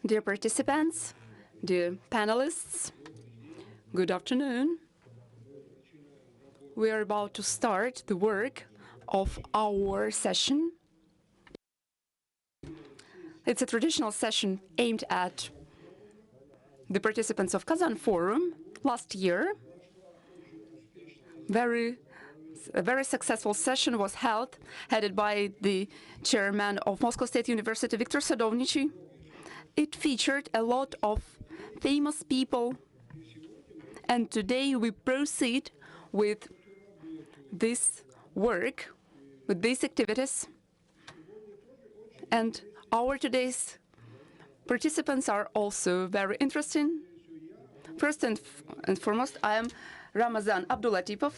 Dear participants, dear panelists, good afternoon. We are about to start the work of our session. It's a traditional session aimed at the participants of Kazan Forum last year. A very successful session was held, headed by the chairman of Moscow State University, Viktor Sadovnichi. It featured a lot of famous people, and today we proceed with this work, with these activities. And our today's participants are also very interesting. First and foremost, I am Ramazan Abdulatifov.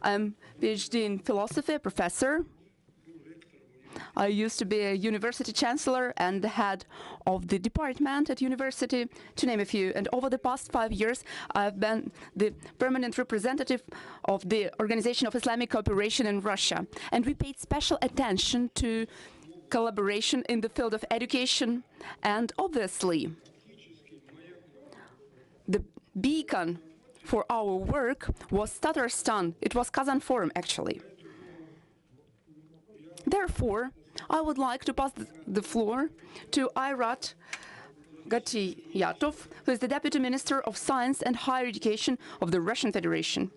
I'm PhD in philosophy, professor. I used to be a university chancellor and the head of the department at university, to name a few. And over the past 5 years, I've been the permanent representative of the Organization of Islamic Cooperation in Russia. And we paid special attention to collaboration in the field of education. And obviously, the beacon for our work was Tatarstan. It was Kazan Forum, actually. Therefore, I would like to pass the floor to Ayrat Gatiyatov, who is the Deputy Minister of Science and Higher Education of the Russian Federation.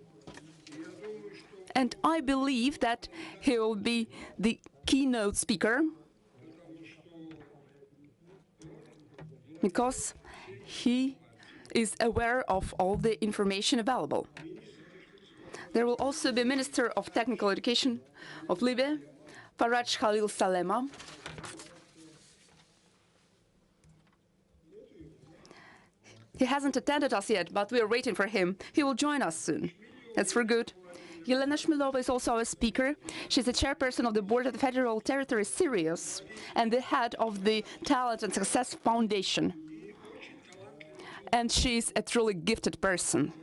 And I believe that he will be the keynote speaker because he is aware of all the information available. There will also be Minister of Technical Education of Libya, Faraj Khalil Salema. He hasn't attended us yet, but we are waiting for him. He will join us soon. That's for good. Yelena Shmilova is also our speaker. She's the chairperson of the board of the Federal Territory Sirius and the head of the Talent and Success Foundation. And she's a truly gifted person.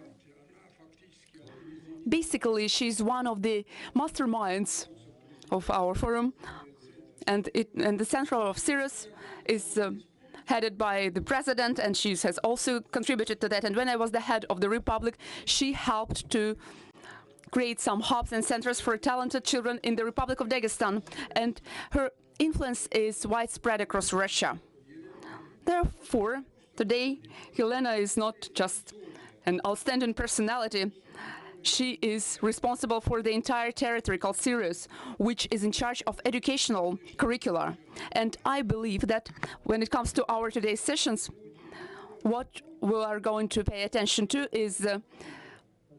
Basically, she's one of the masterminds of our forum, and the Central of Sirius is headed by the president, and she has also contributed to that. And when I was the head of the Republic, she helped to create some hubs and centers for talented children in the Republic of Dagestan, and her influence is widespread across Russia. Therefore, today, Helena is not just an outstanding personality. She is responsible for the entire territory called Sirius, which is in charge of educational curricula. And I believe that when it comes to our today's sessions, what we are going to pay attention to is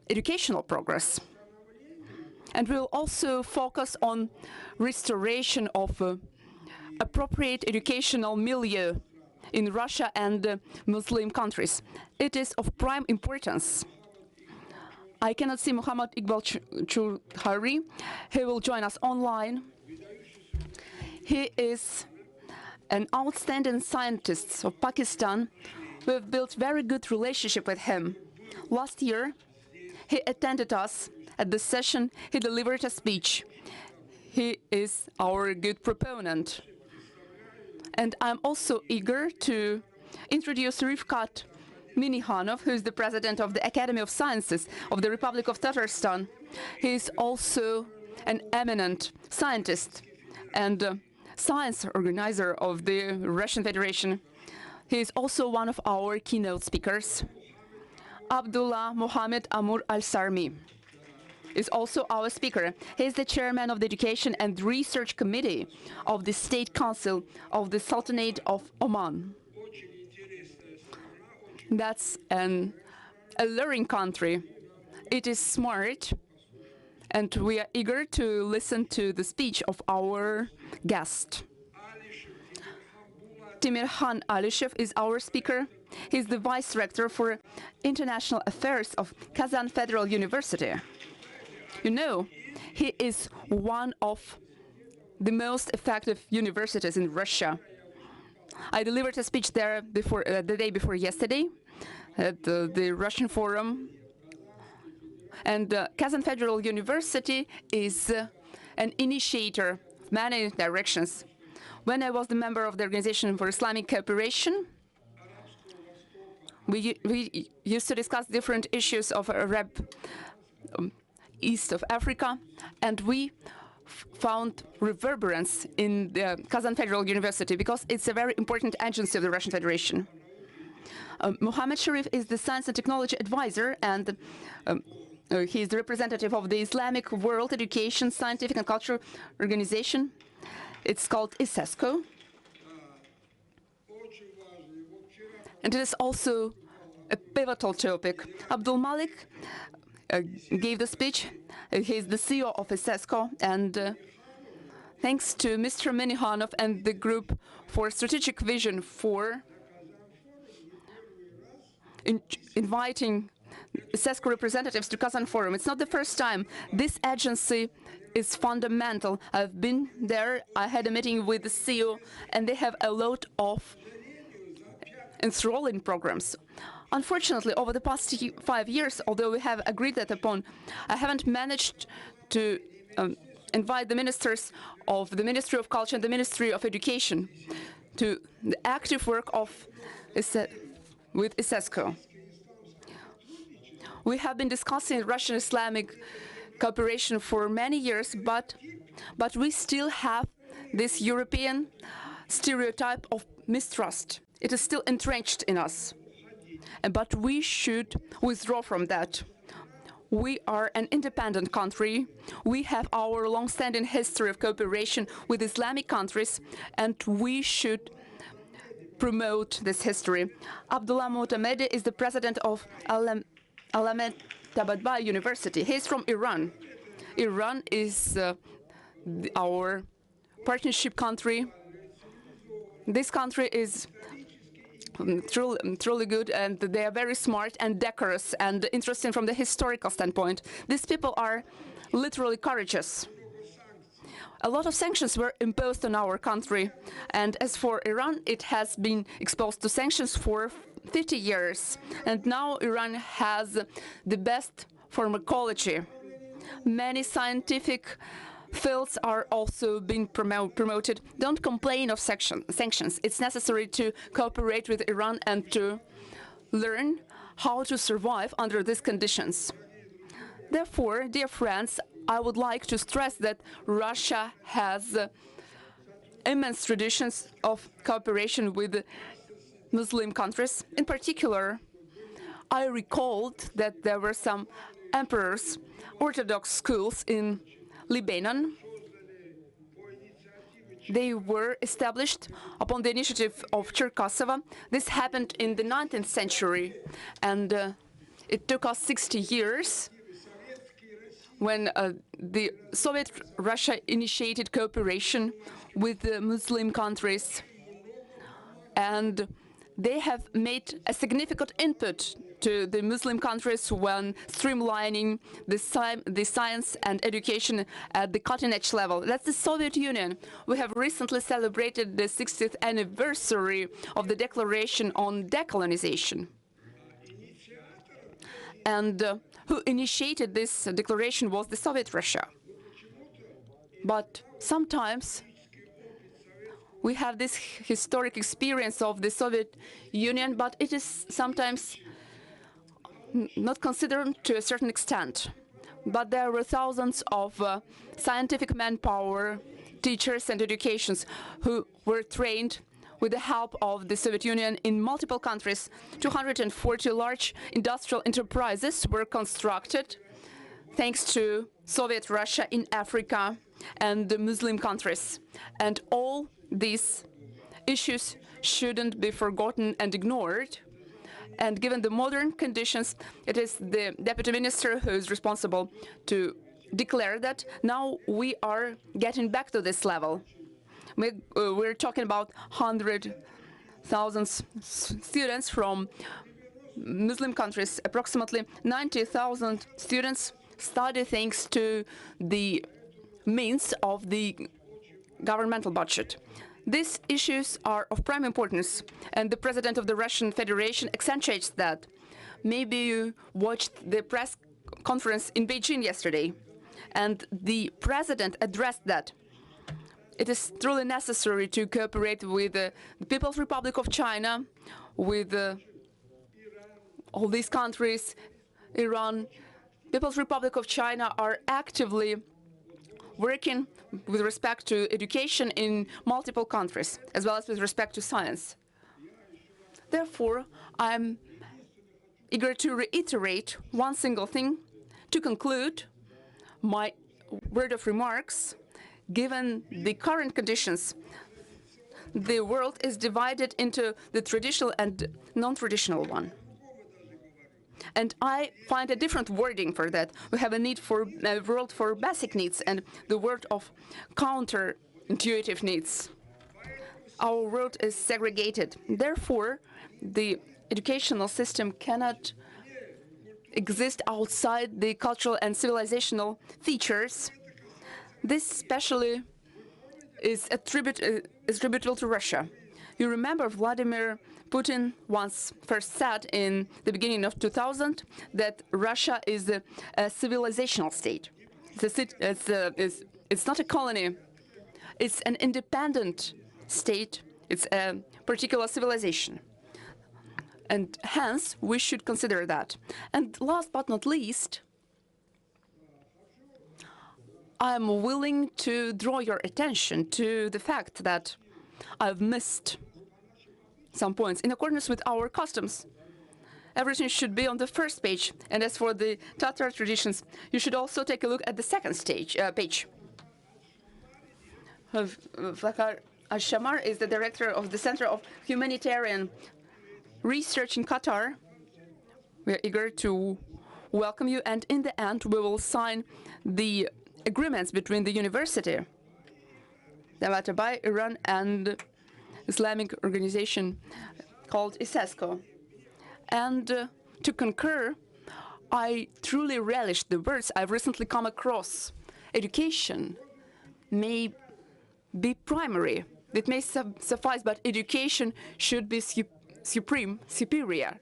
educational progress. And we'll also focus on restoration of appropriate educational milieu in Russia and Muslim countries. It is of prime importance. I cannot see Muhammad Iqbal Chudhari. He will join us online. He is an outstanding scientist of Pakistan. We've built very good relationship with him. Last year, he attended us at the session. He delivered a speech. He is our good proponent. And I'm also eager to introduce Rifkat Minihanov, who is the president of the Academy of Sciences of the Republic of Tatarstan. He is also an eminent scientist and science organizer of the Russian Federation. He is also one of our keynote speakers. Abdullah Mohammed Amur Al-Sarmi is also our speaker. He is the chairman of the Education and Research Committee of the State Council of the Sultanate of Oman. That's an alluring country. It is smart, and we are eager to listen to the speech of our guest. Timirhan Alishev is our speaker. He's the vice rector for international affairs of Kazan Federal University. You know, he is one of the most effective universities in Russia. I delivered a speech there the day before yesterday at the Russian Forum. And Kazan Federal University is an initiator of many directions. When I was the member of the Organization for Islamic Cooperation, we used to discuss different issues of Arab East of Africa, and we found reverberance in the Kazan Federal University because it's a very important agency of the Russian Federation. Mohammed Sharif is the Science and Technology Advisor, and he is the representative of the Islamic World Education, Scientific and Cultural Organization. It's called ISESCO. And it is also a pivotal topic. Abdul Malik gave the speech. He's the CEO of ISESCO, and thanks to Mr. Minihanov and the Group for Strategic Vision for inviting ISESCO representatives to Kazan Forum. It's not the first time. This agency is fundamental. I've been there. I had a meeting with the CEO, and they have a lot of enthralling programs. Unfortunately, over the past 5 years, although we have agreed that upon, I haven't managed to invite the ministers of the Ministry of Culture and the Ministry of Education to the active work of with ISESCO. We have been discussing Russian Islamic cooperation for many years, but we still have this European stereotype of mistrust. It is still entrenched in us, but we should withdraw from that. We are an independent country. We have our long-standing history of cooperation with Islamic countries, and we should promote this history. Abdullah Motamedi is the president of Alamet Tabadba University. He's from Iran. Iran is our partnership country. This country is truly good, and they are very smart and decorous and interesting from the historical standpoint. These people are literally courageous. A lot of sanctions were imposed on our country, and as for Iran, it has been exposed to sanctions for 50 years, and now Iran has the best pharmacology. Many scientific fields are also being promoted. Don't complain of sanctions. It's necessary to cooperate with Iran and to learn how to survive under these conditions. Therefore, dear friends, I would like to stress that Russia has immense traditions of cooperation with Muslim countries. In particular, I recalled that there were some emperors, Orthodox schools in Lebanon. They were established upon the initiative of Cherkasova. This happened in the 19th century, and it took us 60 years when the Soviet Russia initiated cooperation with the Muslim countries, and they have made a significant input to the Muslim countries when streamlining the science and education at the cutting-edge level. That's the Soviet Union. We have recently celebrated the 60th anniversary of the Declaration on Decolonization. And who initiated this declaration was the Soviet Russia. But sometimes we have this historic experience of the Soviet Union, but it is sometimes not considered to a certain extent. But there were thousands of scientific manpower, teachers and educations who were trained with the help of the Soviet Union in multiple countries. 240 large industrial enterprises were constructed thanks to Soviet Russia in Africa and the Muslim countries. And all these issues shouldn't be forgotten and ignored. And given the modern conditions, it is the deputy minister who is responsible to declare that. Now we are getting back to this level. We're talking about 100,000 students from Muslim countries. Approximately 90,000 students study thanks to the means of the governmental budget. These issues are of prime importance, and the president of the Russian Federation accentuates that. Maybe you watched the press conference in Beijing yesterday, and the president addressed that. it is truly necessary to cooperate with the People's Republic of China, with all these countries, Iran. People's Republic of China are actively working with respect to education in multiple countries, as well as with respect to science. Therefore, I'm eager to reiterate one single thing to conclude my word of remarks. Given the current conditions, the world is divided into the traditional and non-traditional one. And I find a different wording for that. We have a need for a world for basic needs and the world of counter-intuitive needs. Our world is segregated. Therefore, the educational system cannot exist outside the cultural and civilizational features. This especially is attributable to Russia. You remember Vladimir Putin once first said in the beginning of 2000 that Russia is a civilizational state. It's not a colony. It's an independent state. It's a particular civilization. And hence, we should consider that. And last but not least, I'm willing to draw your attention to the fact that I've missed some points. In accordance with our customs, everything should be on the first page. And as for the Tatar traditions, you should also take a look at the second page. Vakar Al-Shamar is the director of the Center of Humanitarian Research in Qatar. We are eager to welcome you, and in the end, we will sign the agreements between the university, Iran, and Islamic organization called ISESCO. And to concur, I truly relish the words I've recently come across. Education may be primary. It may suffice, but education should be superior.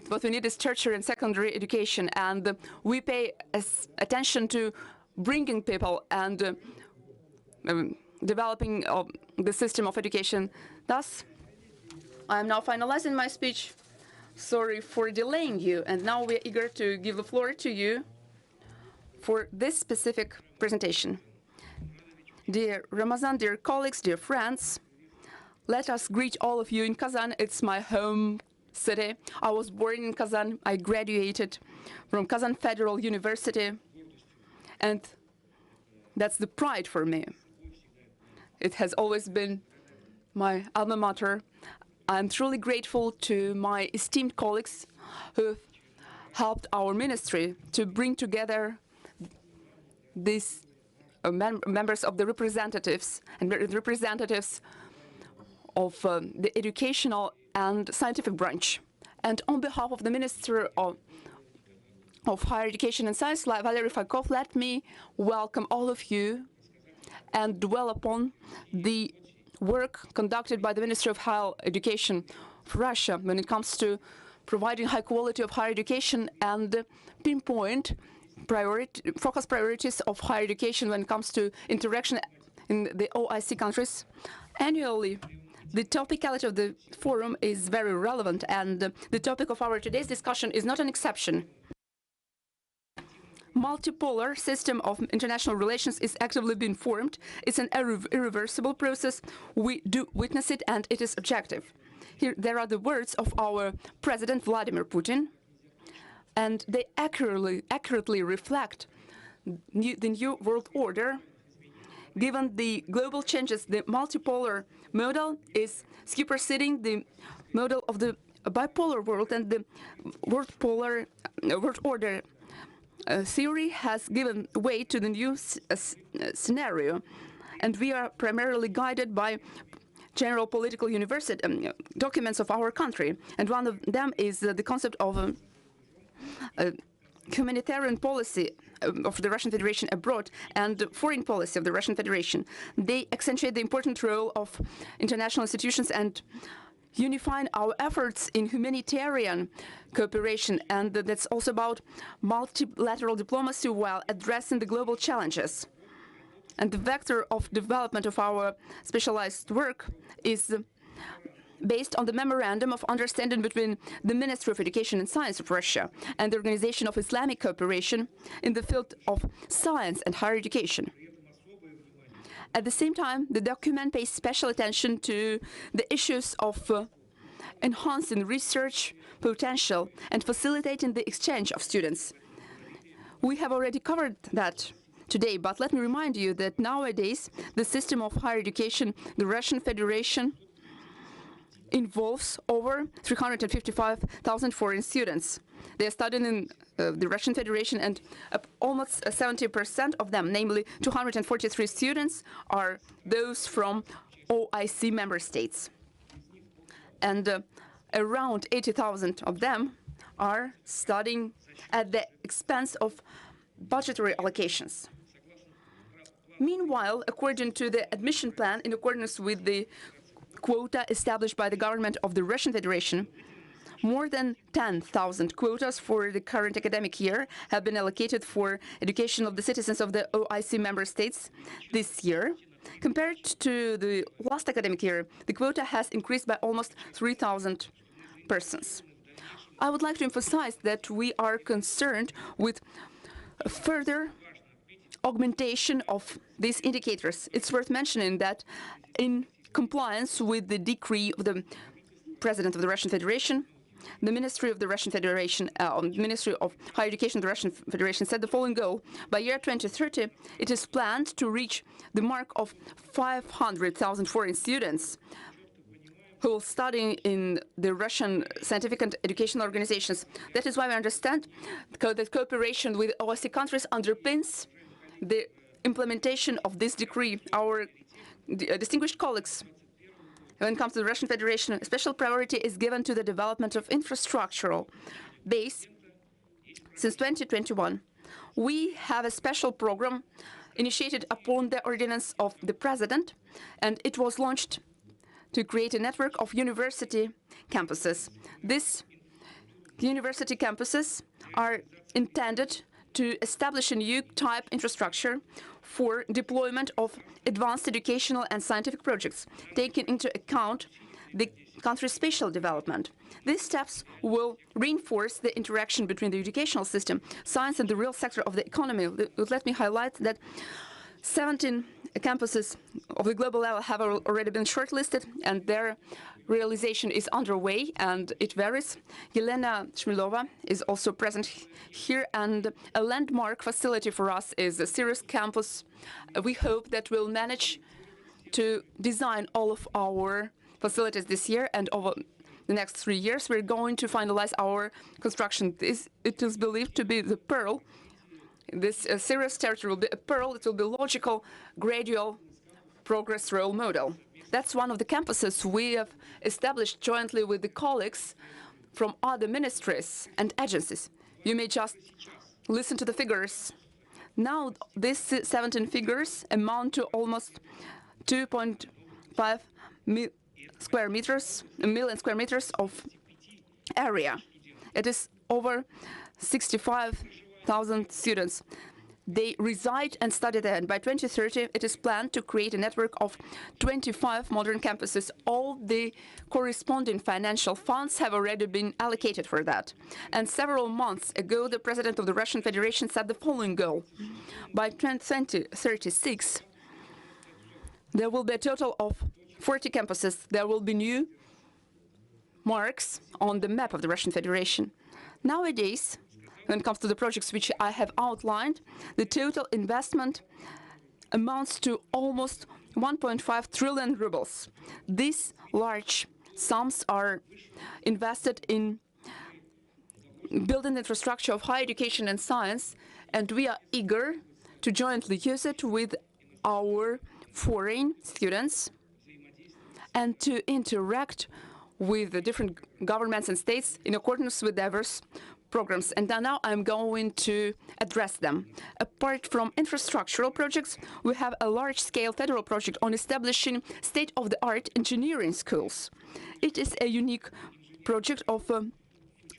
What we need is tertiary and secondary education, and we pay attention to bringing people and developing the system of education. Thus, I am now finalizing my speech. Sorry for delaying you, and now we are eager to give the floor to you for this specific presentation. Dear Ramazan, dear colleagues, dear friends, let us greet all of you in Kazan. It's my home city. I was born in Kazan. I graduated from Kazan Federal University, and that's the pride for me. It has always been my alma mater. I'm truly grateful to my esteemed colleagues who helped our ministry to bring together these members of the representatives and representatives of the educational and scientific branch. And on behalf of the Minister of Higher Education and Science, Valery Falkov, let me welcome all of you and dwell upon the work conducted by the Ministry of Higher Education of Russia when it comes to providing high quality of higher education and pinpoint focus priorities of higher education when it comes to interaction in the OIC countries. Annually, the topicality of the forum is very relevant, and the topic of our today's discussion is not an exception. Multipolar system of international relations is actively being formed. It's an irreversible process. We do witness it, and it is objective. Here, there are the words of our President Vladimir Putin, and they accurately reflect the new world order. Given the global changes, the multipolar model is superseding the model of the bipolar world, and the world order theory has given way to the new scenario. And we are primarily guided by general political university documents of our country. And one of them is the concept of humanitarian policy of the Russian Federation abroad and foreign policy of the Russian Federation. They accentuate the important role of international institutions and unifying our efforts in humanitarian cooperation, and that's also about multilateral diplomacy while addressing the global challenges. And the vector of development of our specialized work is based on the Memorandum of Understanding between the Ministry of Education and Science of Russia and the Organization of Islamic Cooperation in the field of science and higher education. At the same time, the document pays special attention to the issues of enhancing research potential and facilitating the exchange of students. We have already covered that today, but let me remind you that nowadays the system of higher education, the Russian Federation, involves over 355,000 foreign students. They are studying in the Russian Federation, and almost 70% of them, namely 243 students, are those from OIC member states. And around 80,000 of them are studying at the expense of budgetary allocations. Meanwhile, according to the admission plan, in accordance with the quota established by the government of the Russian Federation, more than 10,000 quotas for the current academic year have been allocated for education of the citizens of the OIC member states this year. Compared to the last academic year, the quota has increased by almost 3,000 persons. I would like to emphasize that we are concerned with further augmentation of these indicators. It's worth mentioning that in compliance with the decree of the President of the Russian Federation, the Ministry of the Russian Federation, Ministry of Higher Education of the Russian Federation set the following goal. By year 2030, it is planned to reach the mark of 500,000 foreign students who will study in the Russian scientific and educational organizations. That is why we understand that cooperation with OSCE countries underpins the implementation of this decree. Our distinguished colleagues, when it comes to the Russian Federation, a special priority is given to the development of infrastructural base. Since 2021, we have a special program initiated upon the ordinance of the President, and it was launched to create a network of university campuses. These university campuses are intended to establish a new type infrastructure for deployment of advanced educational and scientific projects, taking into account the country's spatial development. These steps will reinforce the interaction between the educational system, science, and the real sector of the economy. Let me highlight that 17 campuses of the global level have already been shortlisted, and their realization is underway, and it varies. Yelena Shmilova is also present here, and a landmark facility for us is the Sirius campus. We hope that we'll manage to design all of our facilities this year, and over the next 3 years, we're going to finalize our construction. It is believed to be the pearl. This Sirius territory will be a pearl. It will be a logical, gradual progress role model. That's one of the campuses we have established jointly with the colleagues from other ministries and agencies. You may just listen to the figures. Now, these 17 figures amount to almost 2.5 million square meters of area. It is over 65,000 students. They reside and study there, and by 2030, it is planned to create a network of 25 modern campuses. All the corresponding financial funds have already been allocated for that. And several months ago, the President of the Russian Federation set the following goal. By 2036, there will be a total of 40 campuses. There will be new marks on the map of the Russian Federation. Nowadays, when it comes to the projects which I have outlined, the total investment amounts to almost 1.5 trillion rubles. These large sums are invested in building the infrastructure of higher education and science, and we are eager to jointly use it with our foreign students and to interact with the different governments and states in accordance with diverse programs. And now I'm going to address them. Apart from infrastructural projects, we have a large-scale federal project on establishing state-of-the-art engineering schools. It is a unique project of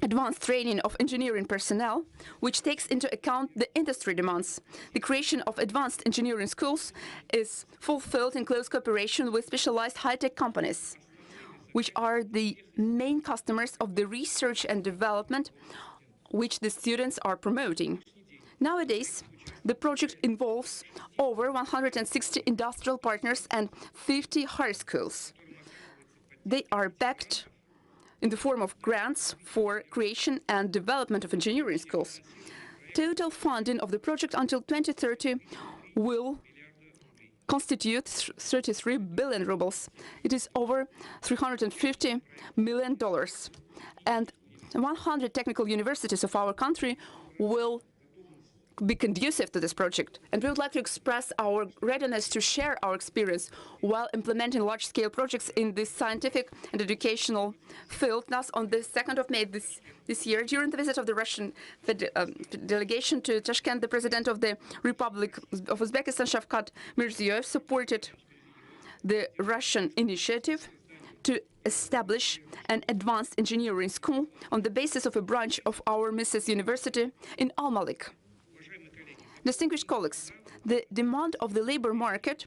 advanced training of engineering personnel, which takes into account the industry demands. The creation of advanced engineering schools is fulfilled in close cooperation with specialized high-tech companies, which are the main customers of the research and development which the students are promoting. Nowadays, the project involves over 160 industrial partners and 50 higher schools. They are backed in the form of grants for creation and development of engineering schools. Total funding of the project until 2030 will constitute 33 billion rubles. It is over $350 million. And 100 technical universities of our country will be conducive to this project. And we would like to express our readiness to share our experience while implementing large-scale projects in this scientific and educational field. Thus, on the 2nd of May this year, during the visit of the Russian delegation to Tashkent, the President of the Republic of Uzbekistan, Shavkat Mirziyoyev, supported the Russian initiative to establish an advanced engineering school on the basis of a branch of our Mrs. University in Almalik. Distinguished colleagues, the demand of the labor market,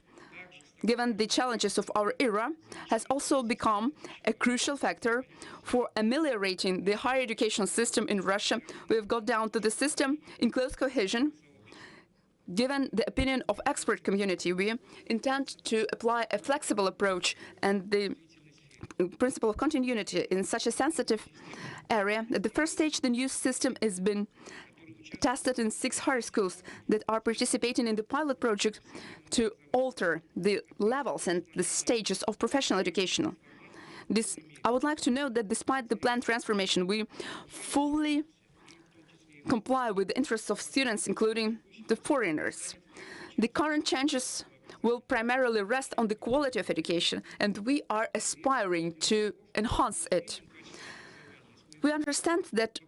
given the challenges of our era, has also become a crucial factor for ameliorating the higher education system in Russia. We have got down to the system in close cohesion. Given the opinion of expert community, we intend to apply a flexible approach and the principle of continuity in such a sensitive area. At the first stage, the new system has been tested in 6 higher schools that are participating in the pilot project to alter the levels and the stages of professional education. I would like to note that despite the planned transformation, we fully comply with the interests of students, including the foreigners. The current changes will primarily rest on the quality of education, and we are aspiring to enhance it. We understand that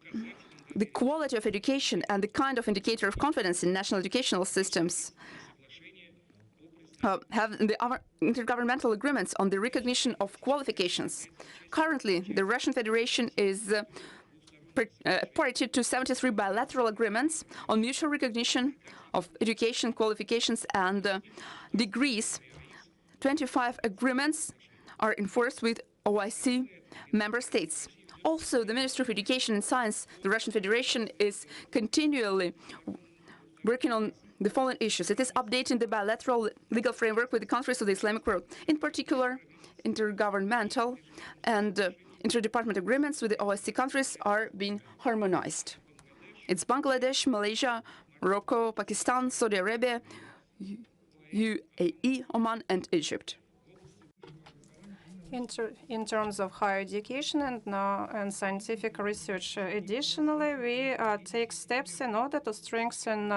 the quality of education and the kind of indicator of confidence in national educational systems have the intergovernmental agreements on the recognition of qualifications. Currently, the Russian Federation is party to 73 bilateral agreements on mutual recognition of education qualifications and degrees. 25 agreements are enforced with OIC member states. Also, the Ministry of Education and Science, the Russian Federation, is continually working on the following issues. It is updating the bilateral legal framework with the countries of the Islamic world. In particular, intergovernmental and interdepartment agreements with the OSCE countries are being harmonized. It's Bangladesh, Malaysia, Morocco, Pakistan, Saudi Arabia, UAE, Oman, and Egypt. In terms of higher education and scientific research, additionally, we take steps in order to strengthen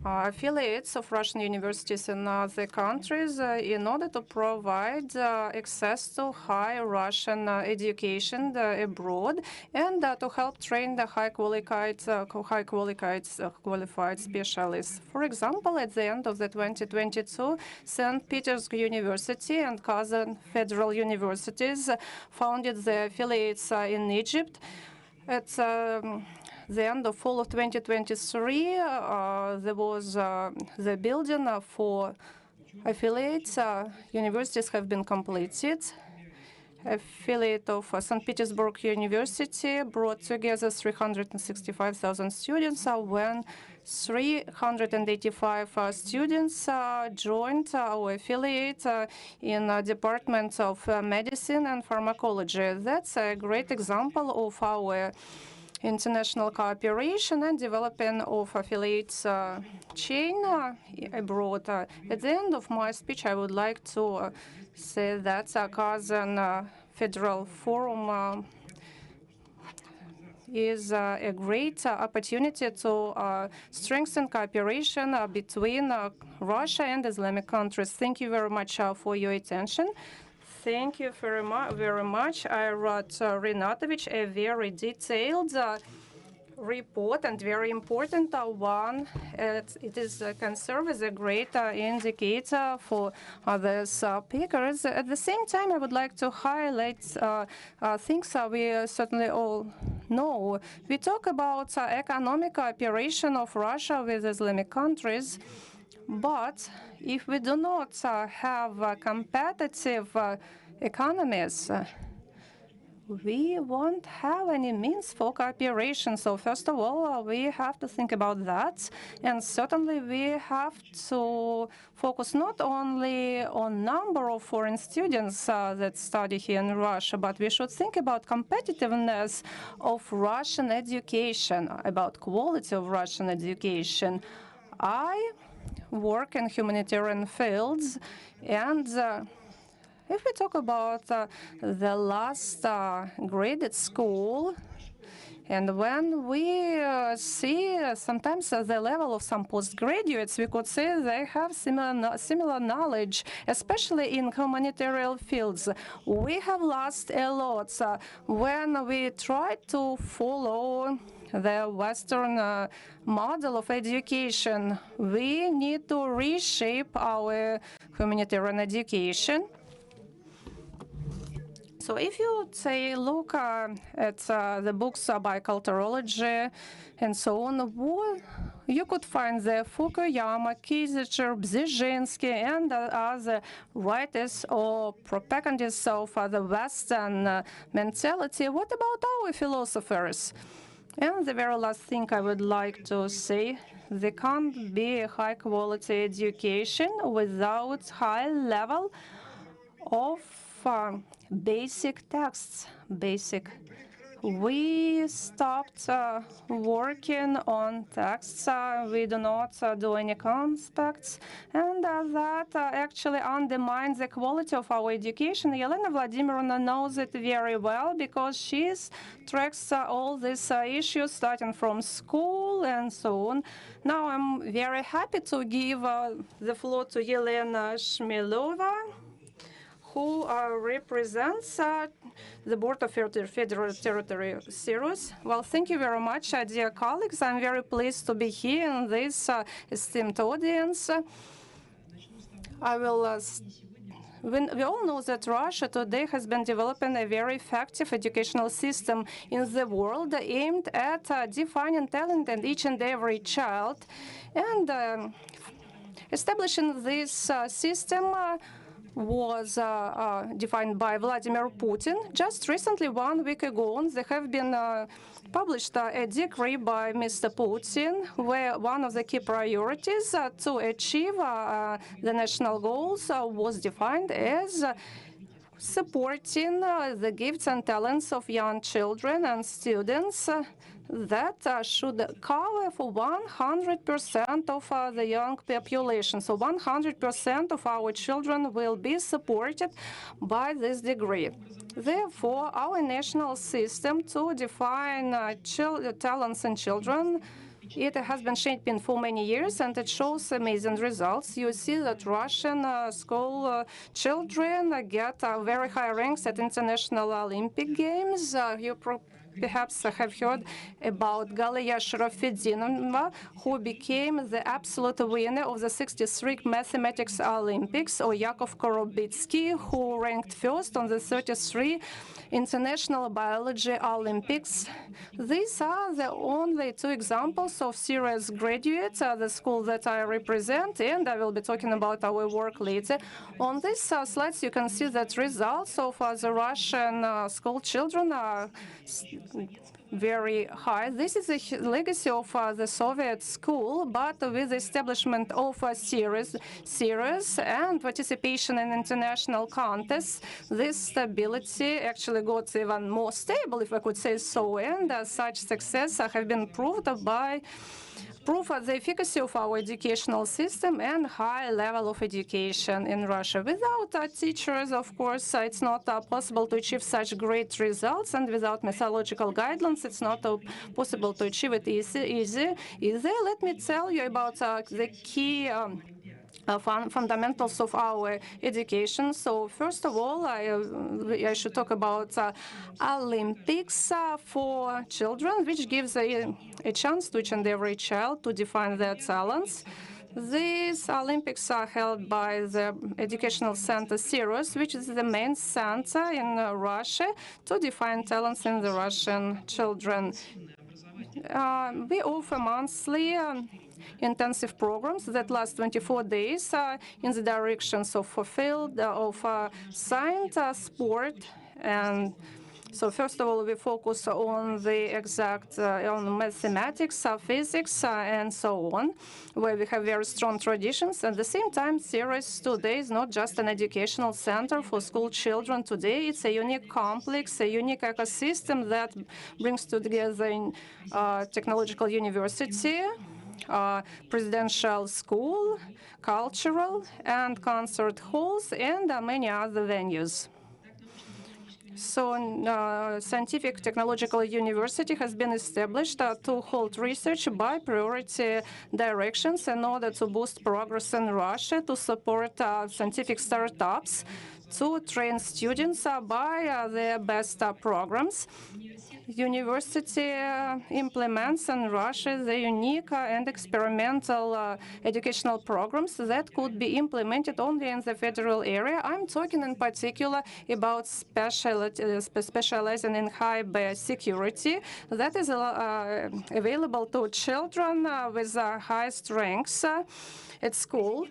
affiliates of Russian universities in other countries in order to provide access to high Russian education abroad and to help train the qualified specialists. For example, at the end of the 2022, St. Petersburg University and Kazan Federal Universities founded the affiliates in Egypt. At the end of fall of 2023, there was the building for affiliates. Universities have been completed. Affiliate of St. Petersburg University brought together 365,000 students when 385 students joined our affiliate in the Department of Medicine and Pharmacology. That's a great example of our international cooperation and development of affiliates chain abroad. At the end of my speech, I would like to say that Kazan Federal Forum is a great opportunity to strengthen cooperation between Russia and Islamic countries. Thank you very much for your attention. Thank you very much. I wrote Renatovich a very detailed report, and very important one. Can serve as a great indicator for other speakers. At the same time, I would like to highlight things we certainly all know. We talk about economic cooperation of Russia with Islamic countries, but if we do not have competitive economies, we won't have any means for cooperation. So first of all, we have to think about that. And certainly we have to focus not only on number of foreign students that study here in Russia, but we should think about competitiveness of Russian education, about quality of Russian education. I work in humanitarian fields, and if we talk about the last grade at school, and when we see sometimes the level of some postgraduates, we could say they have similar knowledge, especially in humanitarian fields. We have lost a lot when we try to follow the Western model of education. We need to reshape our humanitarian education. So if you say, look at the books by culturology and so on, you could find the Fukuyama, Kissinger, Brzezinski, and other writers or propagandists of the Western mentality. What about our philosophers? And the very last thing I would like to say, there can't be a high-quality education without high level of basic texts. We stopped working on texts. We do not do any conspects, and that actually undermines the quality of our education. Elena Vladimirovna knows it very well because she tracks all these issues starting from school and so on. Now I'm very happy to give the floor to Elena Shmilova, who represents the Board of Federal Territory Sirius. Well, thank you very much, dear colleagues. I'm very pleased to be here in this esteemed audience. We all know that Russia today has been developing a very effective educational system in the world aimed at defining talent in each and every child. And establishing this system was defined by Vladimir Putin. Just recently, 1 week ago, there have been published a decree by Mr. Putin, where one of the key priorities to achieve the national goals was defined as supporting the gifts and talents of young children and students that should cover for 100% of the young population. So 100% of our children will be supported by this degree. Therefore, our national system to define talents in children, it has been shaping for many years, and it shows amazing results. You see that Russian school children get very high ranks at international Olympic Games. You perhaps have heard about Galia Sharafedinova, who became the absolute winner of the 63 Mathematics Olympics, or Yakov Korobitsky, who ranked first on the 33 International Biology Olympics. These are the only two examples of serious graduates at the school that I represent, and I will be talking about our work later. On these slides, you can see that results of the Russian school children are very high. This is a legacy of the Soviet school, but with the establishment of a series and participation in international contests, this stability actually got even more stable, if I could say so, and such success have been proved by the efficacy of our educational system and high level of education in Russia. Without teachers, of course, it's not possible to achieve such great results, and without methodological guidelines, it's not possible to achieve it easy. Let me tell you about the key fundamentals of our education. So first of all, I should talk about Olympics for children, which gives a chance to each and every child to define their talents. These Olympics are held by the Educational Center Sirius, which is the main center in Russia to define talents in the Russian children. We offer monthly intensive programs that last 24 days in the directions of field of science, sport, and so first of all, we focus on the exact, on mathematics, physics, and so on, where we have very strong traditions. At the same time, Sirius today is not just an educational center for school children. Today, it's a unique complex, a unique ecosystem that brings together technological university, presidential school, cultural and concert halls, and many other venues. So, Scientific Technological University has been established to hold research by priority directions in order to boost progress in Russia, to support scientific startups, to train students by their best programs. University implements in Russia the unique and experimental educational programs that could be implemented only in the federal area. I'm talking in particular about specializing in high biosecurity that is available to children with high strengths at school.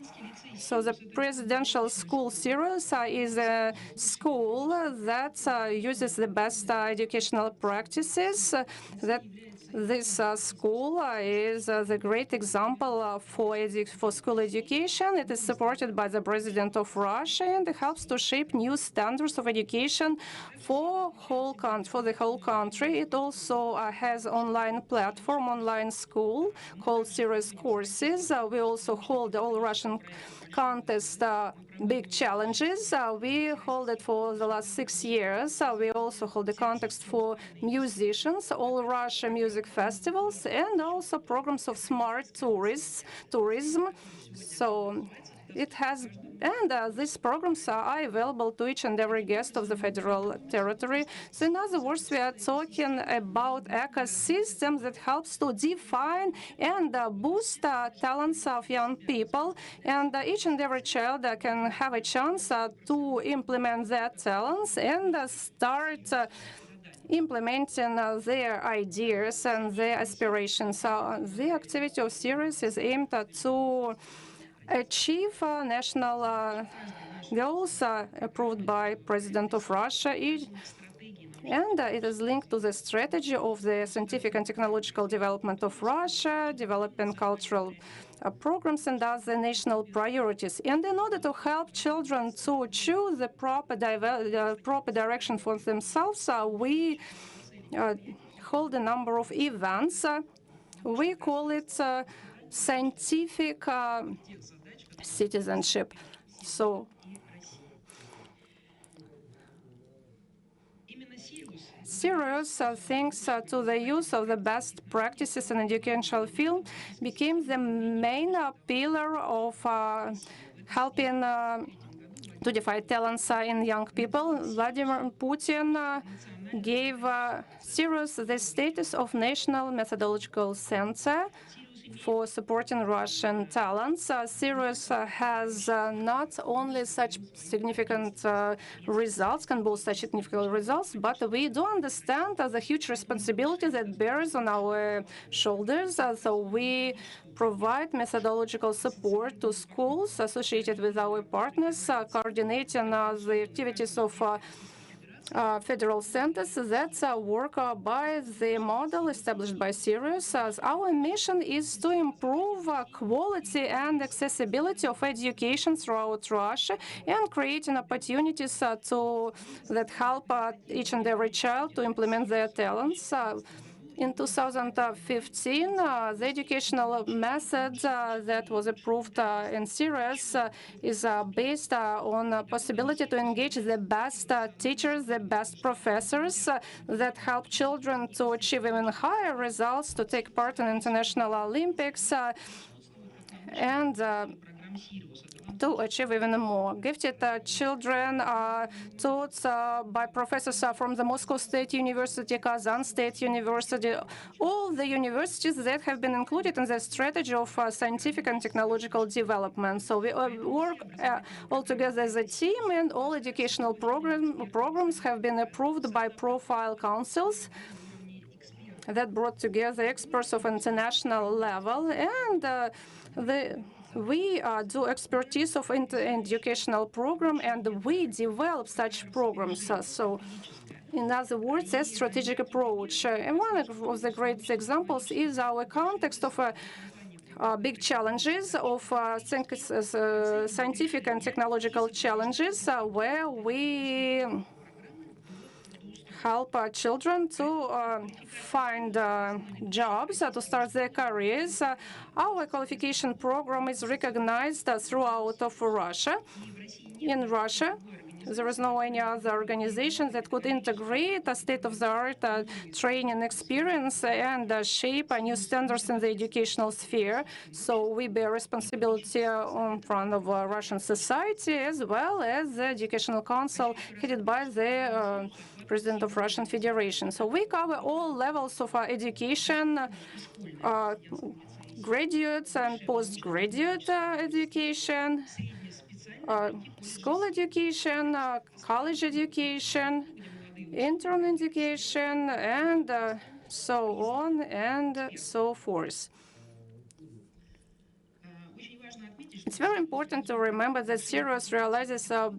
So the presidential school series is a school that uses the best educational practices. That this school is the great example for school education. It is supported by the President of Russia, and it helps to shape new standards of education for the whole country. It also has online platform, online school called Serious Courses. We also hold all Russian contest big challenges. We hold it for the last 6 years. We also hold the contest for musicians, all Russia music festivals, and also programs of smart tourism. So it has, and these programs are available to each and every guest of the federal territory. So in other words, we are talking about ecosystem that helps to define and boost talents of young people. And each and every child can have a chance to implement their talents and start implementing their ideas and their aspirations. The activity of series is aimed to achieve national goals approved by President of Russia, and it is linked to the strategy of the scientific and technological development of Russia, developing cultural programs and other national priorities. And in order to help children to choose the proper direction for themselves, we hold a number of events. We call it scientific citizenship. So Sirius, thanks to the use of the best practices in educational field, became the main pillar of helping to define talents in young people. Vladimir Putin gave Sirius the status of National Methodological Center for supporting Russian talents. Sirius has not only such significant results, can boast such significant results, but we do understand the huge responsibility that bears on our shoulders. So we provide methodological support to schools associated with our partners, coordinating the activities of federal centers that work by the model established by Sirius. Our mission is to improve quality and accessibility of education throughout Russia and creating opportunities that help each and every child to implement their talents. In 2015, the educational method that was approved in Sirius is based on the possibility to engage the best teachers, the best professors that help children to achieve even higher results, to take part in international Olympics, and to achieve even more. Gifted children are taught by professors from the Moscow State University, Kazan State University, all the universities that have been included in the strategy of scientific and technological development. So we work all together as a team, and all educational programs have been approved by profile councils that brought together experts of international level, and we do expertise of educational program, and we develop such programs. So, in other words, a strategic approach. And one of the great examples is our context of big challenges of scientific and technological challenges, where we help children to find jobs, to start their careers. Our qualification program is recognized throughout of Russia. In Russia, there is no any other organization that could integrate a state-of-the-art training experience and shape new standards in the educational sphere. So we bear responsibility in front of Russian society, as well as the Educational Council headed by the President of Russian Federation. So we cover all levels of education, graduate and postgraduate education, school education, college education, intern education, and so on and so forth. It's very important to remember that Sirius realizes a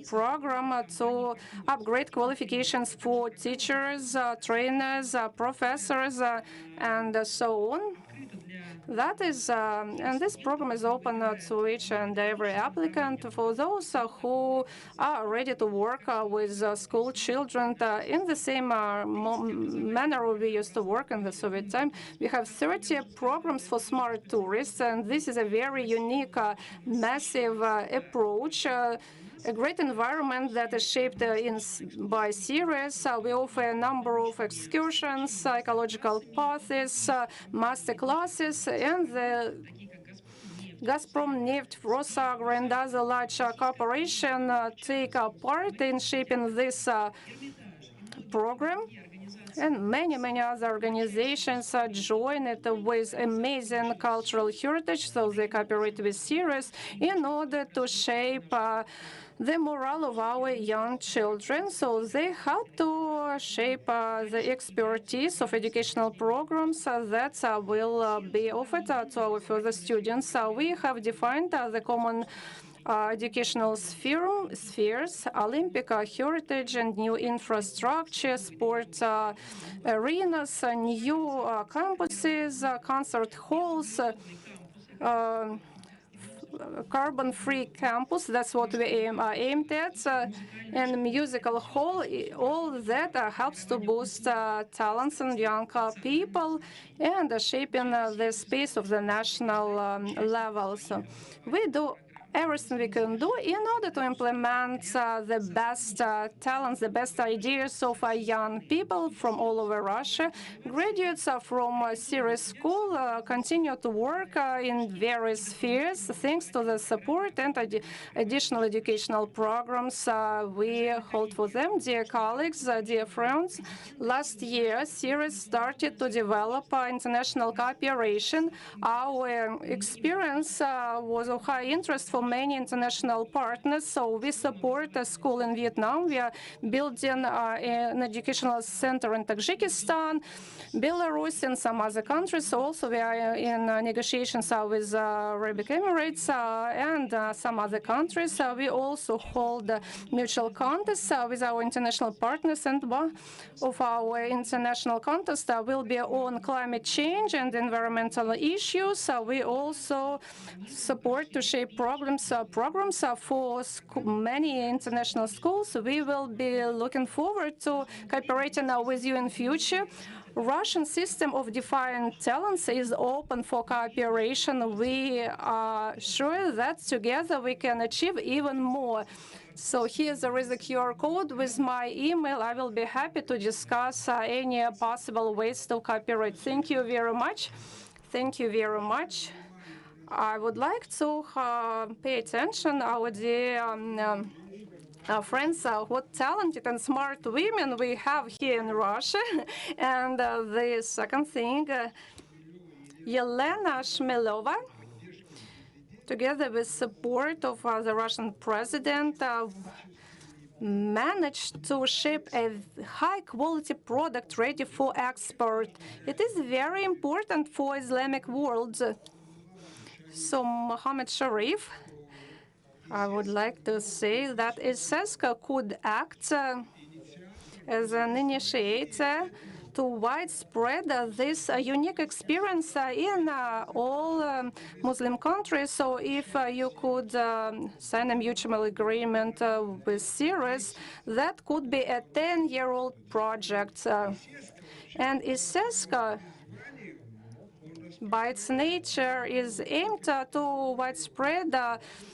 program to upgrade qualifications for teachers, trainers, professors, and so on. That is, and this program is open to each and every applicant, for those who are ready to work with school children in the same manner we used to work in the Soviet time. We have 30 programs for smart tourists, and this is a very unique, massive approach. A great environment that is shaped by series. We offer a number of excursions, psychological paths, master classes, and the Gazprom, Neft, Rosagro, and other large corporations take part in shaping this program. And many, many other organizations join it with amazing cultural heritage, so they cooperate with Sirius in order to shape the morale of our young children. So they help to shape the expertise of educational programs that will be offered to our further students. We have defined the common educational spheres, Olympic heritage and new infrastructure, sports arenas, new campuses, concert halls, carbon-free campus. That's what we aimed at, and musical hall. All that helps to boost talents in young people and shaping the space of the national level. So we do everything we can do in order to implement the best talents, the best ideas of young people from all over Russia. Graduates from Sirius School continue to work in various spheres thanks to the support and additional educational programs we hold for them. Dear colleagues, dear friends, last year Sirius started to develop international cooperation. Our experience was of high interest for many international partners, so we support a school in Vietnam. We are building an educational center in Tajikistan, Belarus, and some other countries. Also, we are in negotiations with Arabic Emirates and some other countries. We also hold mutual contests with our international partners, and one of our international contests will be on climate change and environmental issues. We also support to shape programs for many international schools. We will be looking forward to cooperating with you in future. Russian system of defined talents is open for cooperation. We are sure that together we can achieve even more. So here there is a QR code with my email. I will be happy to discuss any possible ways to cooperate. Thank you very much. Thank you very much. I would like to pay attention our dear friends, what talented and smart women we have here in Russia. And the second thing, Yelena Shmelova, together with support of the Russian president, managed to ship a high-quality product ready for export. It is very important for Islamic world. So Mohammed Sharif, I would like to say that ISESCO could act as an initiator to widespread this unique experience in all Muslim countries. So if you could sign a mutual agreement with Syria, that could be a 10-year-old project. And ISESCO, by its nature, is aimed to widespread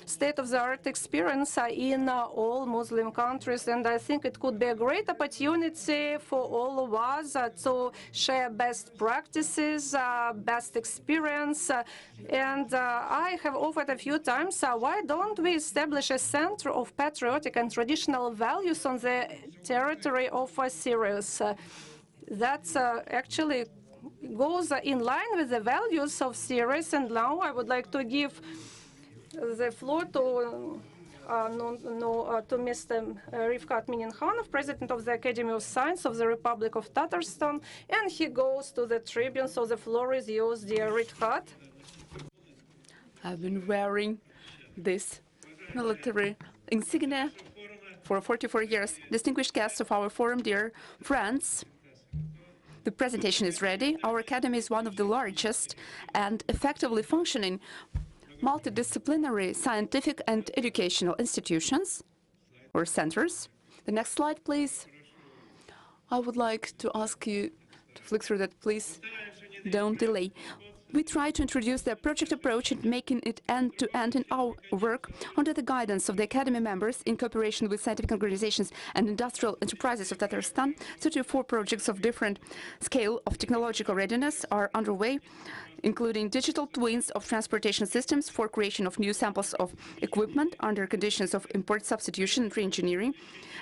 state-of-the-art experience in all Muslim countries. And I think it could be a great opportunity for all of us to share best practices, best experience. And I have offered a few times, why don't we establish a center of patriotic and traditional values on the territory of Syria? That's actually goes in line with the values of Syria. And now I would like to give the floor to Mr. Rifkat Mininhanov, President of the Academy of Science of the Republic of Tatarstan, and he goes to the tribune. So the floor is yours, dear Rifkat. I've been wearing this military insignia for 44 years. Distinguished guests of our forum, dear friends, the presentation is ready. Our academy is one of the largest and effectively functioning multidisciplinary scientific and educational institutions or centers. The next slide, please. I would like to ask you to flick through that, please. Don't delay. We try to introduce the project approach and making it end-to-end in our work under the guidance of the Academy members in cooperation with scientific organizations and industrial enterprises of Tatarstan. 34 projects of different scale of technological readiness are underway, including digital twins of transportation systems for creation of new samples of equipment under conditions of import substitution and re-engineering,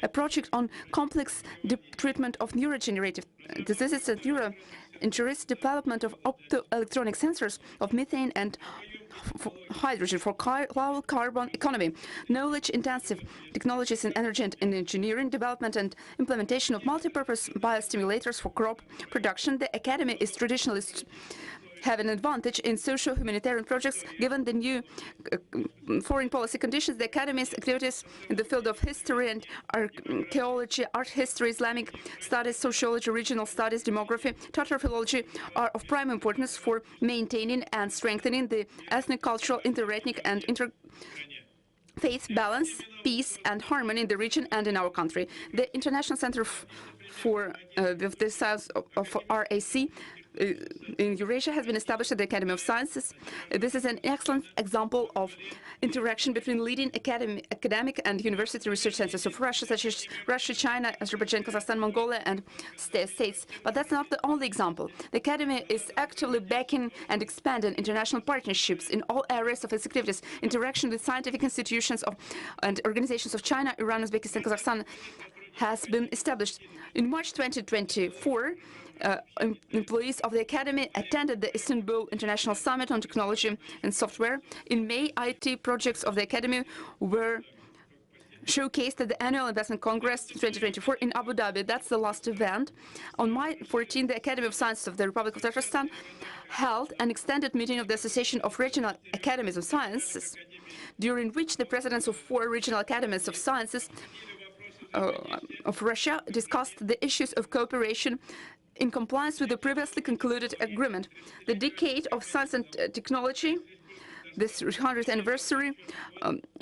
a project on complex treatment of neurodegenerative diseases and neuroinjuries, development of optoelectronic sensors of methane and hydrogen for low carbon economy, knowledge-intensive technologies in energy and in engineering, development and implementation of multipurpose biostimulators for crop production. The Academy is traditionally have an advantage in social humanitarian projects. Given the new foreign policy conditions, the Academy's activities in the field of history and archaeology, art history, Islamic studies, sociology, regional studies, demography, Tatar philology are of prime importance for maintaining and strengthening the ethnic, cultural, interethnic and faith balance, peace and harmony in the region and in our country. The International Center for the Science of RAC in Eurasia has been established at the Academy of Sciences. This is an excellent example of interaction between leading academic and university research centers of Russia, such as Russia, China, Azerbaijan, Kazakhstan, Mongolia, and states. But that's not the only example. The Academy is actively backing and expanding international partnerships in all areas of its activities. Interaction with scientific institutions and organizations of China, Iran, Uzbekistan, Kazakhstan has been established. In March 2024, employees of the Academy attended the Istanbul International Summit on Technology and Software. In May, IT projects of the Academy were showcased at the Annual Investment Congress 2024 in Abu Dhabi. That's the last event. On May 14, the Academy of Sciences of the Republic of Tatarstan held an extended meeting of the Association of Regional Academies of Sciences, during which the presidents of 4 regional academies of sciences of Russia discussed the issues of cooperation in compliance with the previously concluded agreement. The Decade of Science and Technology, this 100th anniversary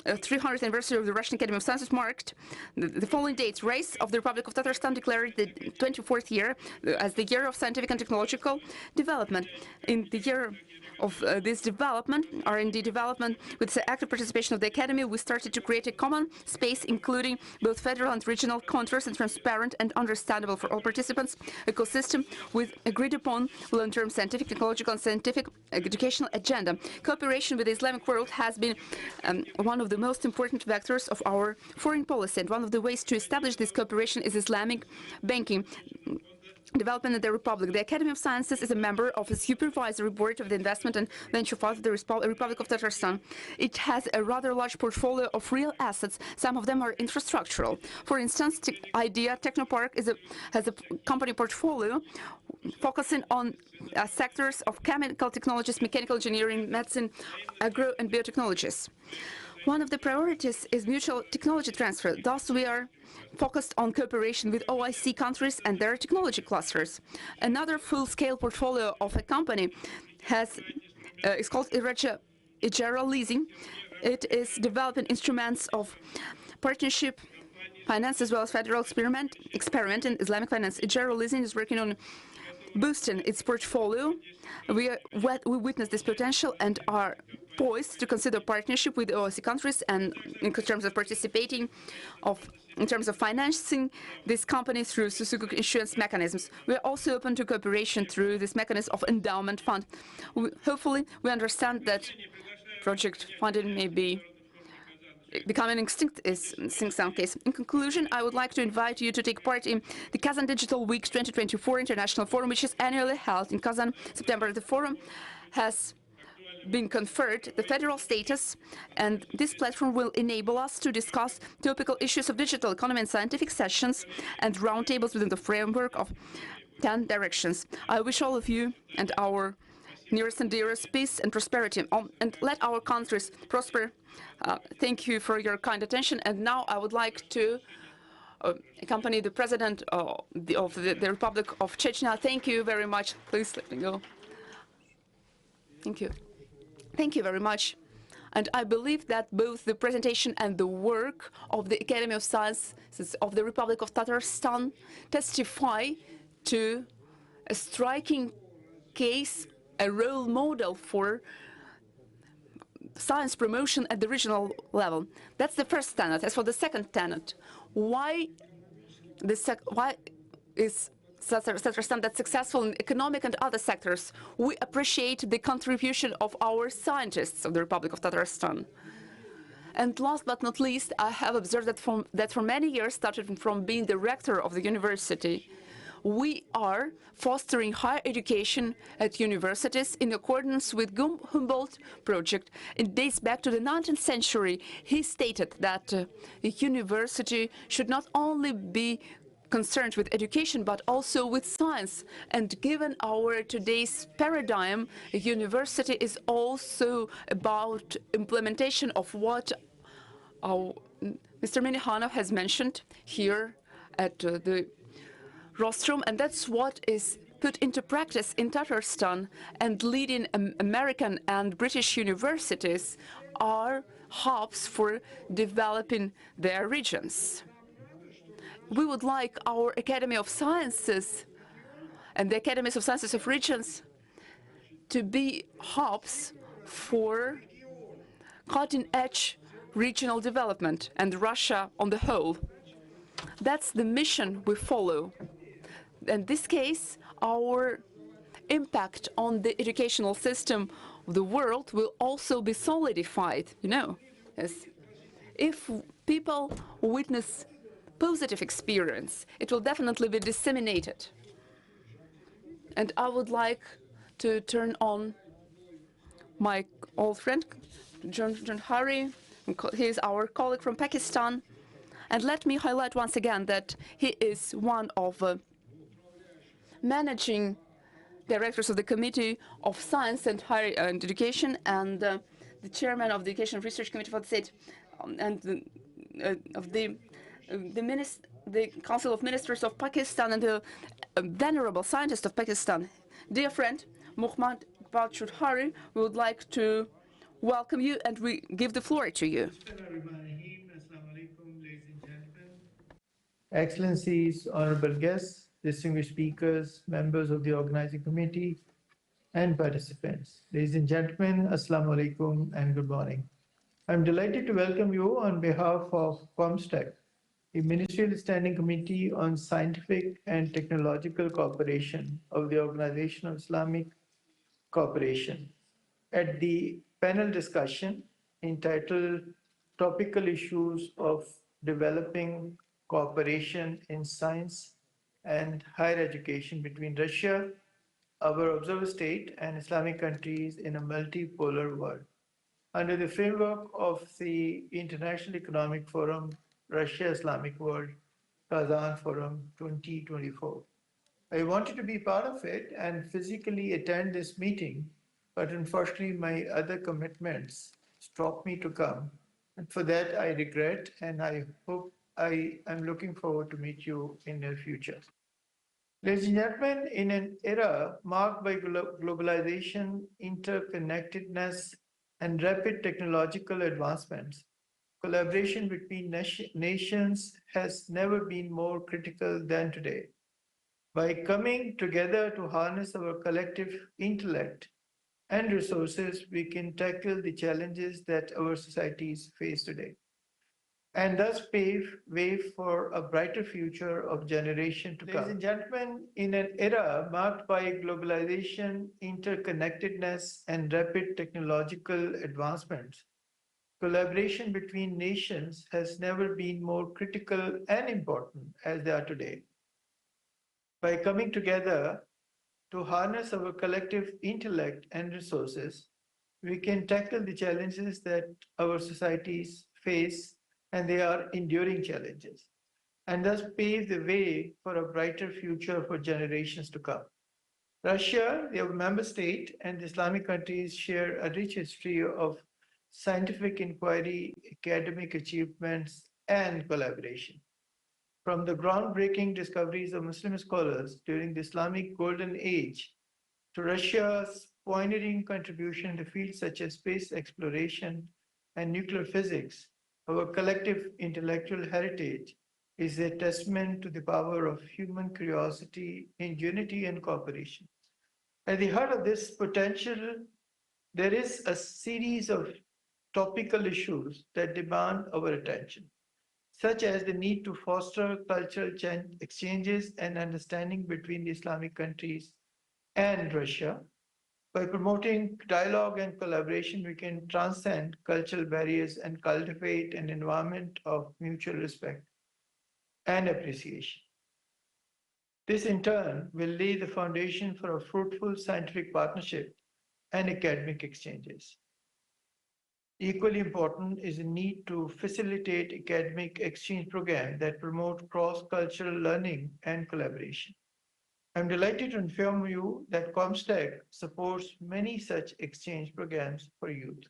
300th anniversary of the Russian Academy of Sciences marked the following dates. Race of the Republic of Tatarstan declared the 24th year as the year of scientific and technological development. In the year of this development, R&D development, with the active participation of the Academy, we started to create a common space including both federal and regional contours and transparent and understandable for all participants ecosystem with agreed upon long-term scientific, technological and scientific educational agenda. Cooperation with the Islamic world has been one of the most important vectors of our foreign policy, and one of the ways to establish this cooperation is Islamic banking development in the Republic. The Academy of Sciences is a member of the Supervisory Board of the Investment and Venture Fund of the Republic of Tatarstan. It has a rather large portfolio of real assets. Some of them are infrastructural. For instance, IDEA Technopark has a company portfolio focusing on sectors of chemical technologies, mechanical engineering, medicine, agro and biotechnologies. One of the priorities is mutual technology transfer. Thus, we are focused on cooperation with OIC countries and their technology clusters. Another full-scale portfolio of a company is called Ijara Leasing. It is developing instruments of partnership finance as well as federal experiment in Islamic finance. Ijara Leasing is working on boosting its portfolio. We witness this potential and are poised to consider partnership with the OIC countries and in terms of in terms of financing this company through Sukuk issuance mechanisms. We are also open to cooperation through this mechanism of endowment fund. Hopefully, we understand that project funding may be becoming extinct in some cases. In conclusion, I would like to invite you to take part in the Kazan Digital Week 2024 International Forum, which is annually held in Kazan, September. The forum has been conferred the federal status, and this platform will enable us to discuss topical issues of digital economy and scientific sessions and roundtables within the framework of 10 directions. I wish all of you and our nearest and dearest peace and prosperity, and let our countries prosper. Thank you for your kind attention, and now I would like to accompany the President of the Republic of Chechnya. Thank you very much. Please let me go. Thank you. Thank you very much. And I believe that both the presentation and the work of the Academy of Sciences of the Republic of Tatarstan testify to a striking case, a role model for science promotion at the regional level. That's the first tenet. As for the second tenet, why is Tatarstan that's successful in economic and other sectors? We appreciate the contribution of our scientists of the Republic of Tatarstan. And last but not least, I have observed that for many years, starting from being the rector of the university, we are fostering higher education at universities in accordance with Humboldt project. It dates back to the 19th century. He stated that a university should not only be concerned with education, but also with science. And given our today's paradigm, a university is also about implementation of what Mr. Minihano has mentioned here at the rostrum, and that's what is put into practice in Tatarstan. And leading American and British universities are hubs for developing their regions. We would like our Academy of Sciences and the Academies of Sciences of regions to be hubs for cutting-edge regional development and Russia on the whole. That's the mission we follow. In this case, our impact on the educational system of the world will also be solidified, Yes. If people witness positive experience, it will definitely be disseminated. And I would like to turn on my old friend, John Hari. He is our colleague from Pakistan. And let me highlight once again that he is one of managing directors of the Committee of Science and Higher Education and the chairman of the Education and Research Committee for the State and of the Council of Ministers of Pakistan and the venerable scientist of Pakistan. Dear friend, Muhammad Balchudhari, we would like to welcome you and we give the floor to you. Excellencies, honorable guests, distinguished speakers, members of the organizing committee, and participants. Ladies and gentlemen, Assalamu alaikum and good morning. I'm delighted to welcome you on behalf of COMSTEC, the Ministerial Standing Committee on Scientific and Technological Cooperation of the Organization of Islamic Cooperation, at the panel discussion entitled Topical Issues of Developing Cooperation in Science and Higher Education between Russia, our observer state, and Islamic countries in a multipolar world. Under the framework of the International Economic Forum, Russia Islamic World, Kazan Forum 2024. I wanted to be part of it and physically attend this meeting, but unfortunately, my other commitments stopped me to come. And for that, I regret, and I hope I am looking forward to meet you in the future. Ladies and gentlemen, in an era marked by globalization, interconnectedness, and rapid technological advancements, collaboration between nations has never been more critical than today. By coming together to harness our collective intellect and resources, we can tackle the challenges that our societies face today and thus pave way for a brighter future of generation to come. Ladies and gentlemen, in an era marked by globalization, interconnectedness, and rapid technological advancements, collaboration between nations has never been more critical and important as they are today. By coming together to harness our collective intellect and resources, we can tackle the challenges that our societies face, and they are enduring challenges, and thus pave the way for a brighter future for generations to come. Russia, their member state, and the Islamic countries share a rich history of scientific inquiry, academic achievements, and collaboration. From the groundbreaking discoveries of Muslim scholars during the Islamic Golden Age to Russia's pioneering contribution to fields such as space exploration and nuclear physics, our collective intellectual heritage is a testament to the power of human curiosity, ingenuity, and cooperation. At the heart of this potential, there is a series of topical issues that demand our attention, such as the need to foster cultural exchanges and understanding between the Islamic countries and Russia. By promoting dialogue and collaboration, we can transcend cultural barriers and cultivate an environment of mutual respect and appreciation. This, in turn, will lay the foundation for a fruitful scientific partnership and academic exchanges. Equally important is the need to facilitate academic exchange programs that promote cross-cultural learning and collaboration. I'm delighted to inform you that ComStack supports many such exchange programs for youth.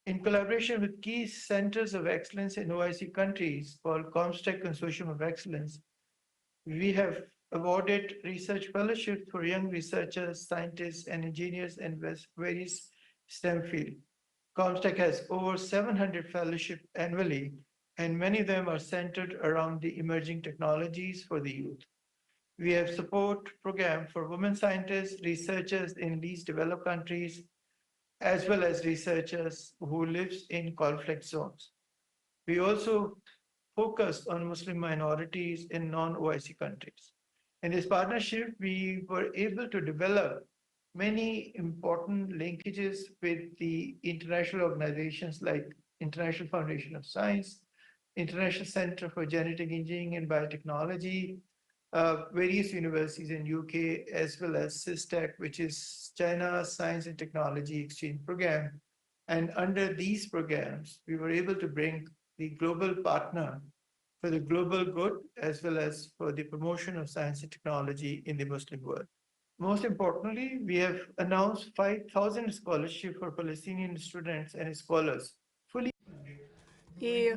In collaboration with key centers of excellence in OIC countries called ComStack Consortium of Excellence, we have awarded research fellowships for young researchers, scientists, and engineers in various STEM fields. ComStack has over 700 fellowships annually, and many of them are centered around the emerging technologies for the youth. We have support program for women scientists, researchers in least developed countries, as well as researchers who live in conflict zones. We also focused on Muslim minorities in non-OIC countries. In this partnership, we were able to develop many important linkages with the international organizations like International Foundation of Science, International Center for Genetic Engineering and Biotechnology, various universities in UK, as well as SysTech, which is China Science and Technology Exchange Program. And under these programs, we were able to bring the global partner for the global good, as well as for the promotion of science and technology in the Muslim world. Most importantly, we have announced 5,000 scholarships for Palestinian students and scholars, fully И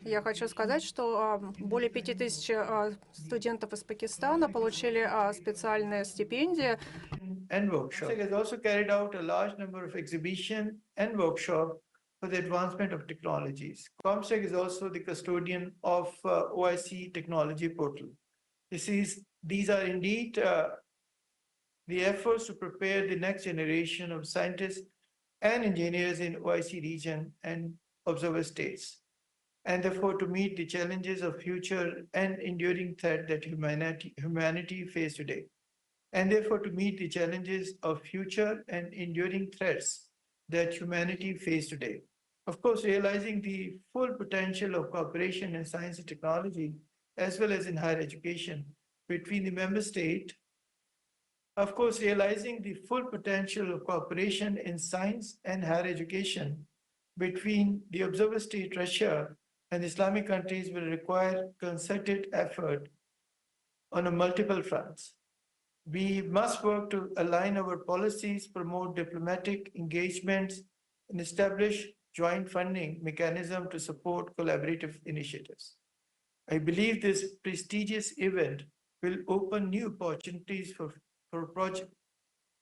я хочу сказать, что более 5000 студентов из Пакистана получили специальные стипендии. and workshops. It has also carried out a large number of exhibitions and workshops for the advancement of technologies. Comsec is also the custodian of OIC technology portal. These are indeed the efforts to prepare the next generation of scientists and engineers in OIC region and observer states, and therefore to meet the challenges of future and enduring threat that humanity face today, and therefore to meet the challenges of future and enduring threats that humanity face today. Of course, realizing the full potential of cooperation in science and technology, as well as in higher education, between the member state, of course, realizing the full potential of cooperation in science and higher education between the observer state Russia and Islamic countries will require concerted effort on a multiple fronts. We must work to align our policies, promote diplomatic engagements, and establish joint funding mechanism to support collaborative initiatives. I believe this prestigious event will open new opportunities for project.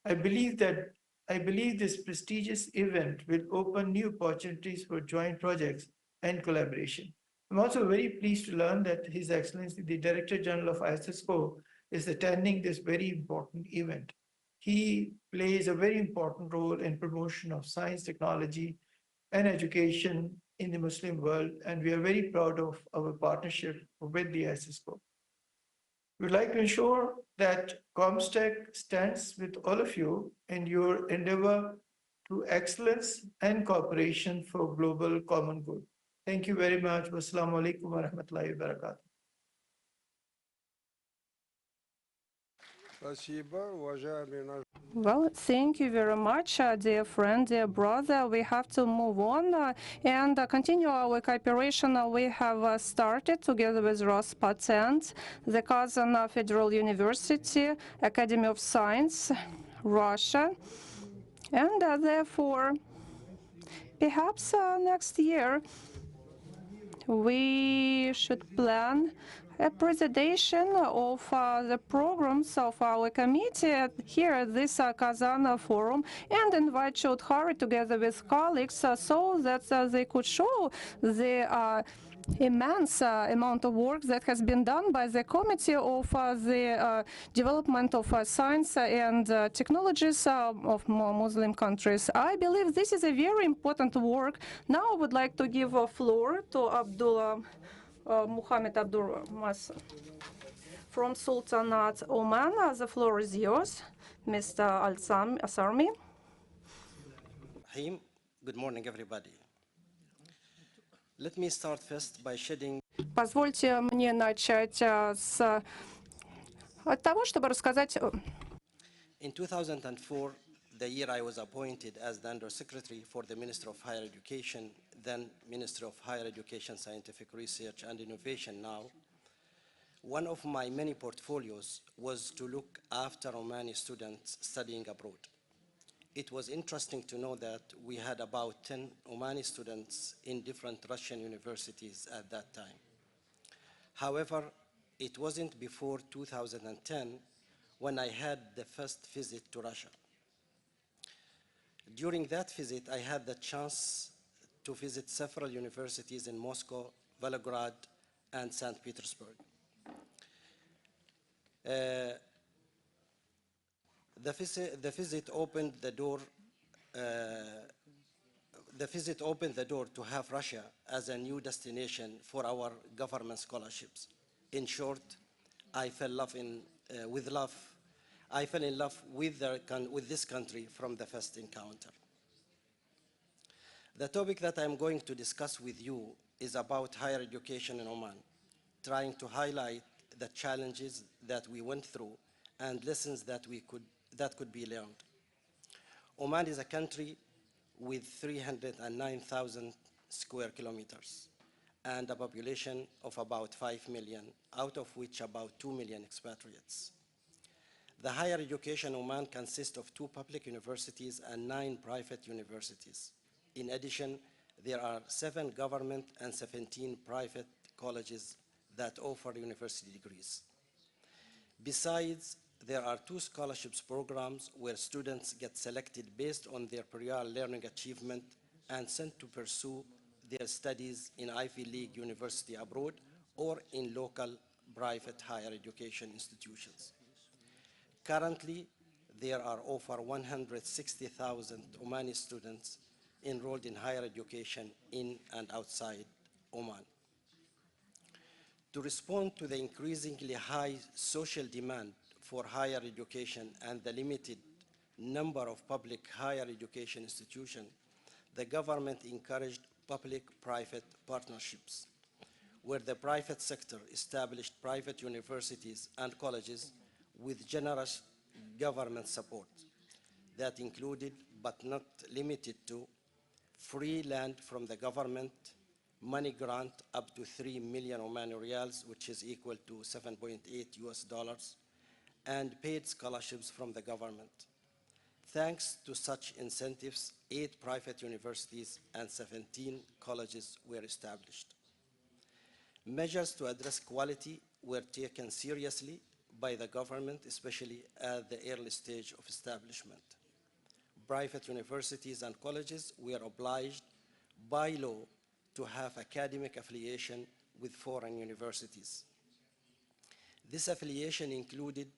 I believe that I believe this prestigious event will open new opportunities for joint projects and collaboration. I'm also very pleased to learn that His Excellency, the Director General of ISSCO, is attending this very important event. He plays a very important role in promotion of science, technology, and education in the Muslim world, and we are very proud of our partnership with the ISSCO. We'd like to ensure that Comstech stands with all of you in your endeavor to excellence and cooperation for global common good. Thank you very much. Wassalamu alaikum wa rahmatullahi wa barakatuh. Well, thank you very much, dear friend, dear brother. We have to move on and continue our cooperation. We have started together with Rospatent, the Kazan Federal University, Academy of Science, Russia, and therefore, perhaps next year we should plan a presentation of the programs of our committee here at this Kazan forum and invite Chaudhary together with colleagues so that they could show the immense amount of work that has been done by the Committee of the Development of Science and Technologies of Muslim countries. I believe this is a very important work. Now I would like to give a floor to Abdullah Muhammad Abdul Mas from Sultanate Oman. The floor is yours, Mr. Al-Sarmi. Good morning, everybody. Let me start first by shedding. Позвольте мне начать от того, чтобы рассказать. In 2004, the year I was appointed as the Undersecretary for the Minister of Higher Education, then Minister of Higher Education, Scientific Research and Innovation now, one of my many portfolios was to look after Omani students studying abroad. It was interesting to know that we had about 10 Omani students in different Russian universities at that time. However, it wasn't before 2010 when I had the first visit to Russia. During that visit, I had the chance to visit several universities in Moscow, Volgograd, and St. Petersburg. The visit opened the door. The visit opened the door to have Russia as a new destination for our government scholarships. In short, I fell in love with this country from the first encounter. The topic that I'm going to discuss with you is about higher education in Oman, trying to highlight the challenges that we went through and lessons that could be learned. Oman is a country with 309,000 square kilometers and a population of about 5 million, out of which about 2 million expatriates. The higher education in Oman consists of 2 public universities and 9 private universities. In addition, there are 7 government and 17 private colleges that offer university degrees. Besides, there are two scholarships programs where students get selected based on their prior learning achievement and sent to pursue their studies in Ivy League university abroad or in local private higher education institutions. Currently, there are over 160,000 Omani students enrolled in higher education in and outside Oman. To respond to the increasingly high social demand for higher education and the limited number of public higher education institutions, the government encouraged public-private partnerships, where the private sector established private universities and colleges with generous government support that included, but not limited to, free land from the government, money grant up to 3 million Omani riyals, which is equal to 7.8 US dollars, and paid scholarships from the government. Thanks to such incentives, 8 private universities and 17 colleges were established. Measures to address quality were taken seriously by the government, especially at the early stage of establishment. Private universities and colleges were obliged by law to have academic affiliation with foreign universities. This affiliation included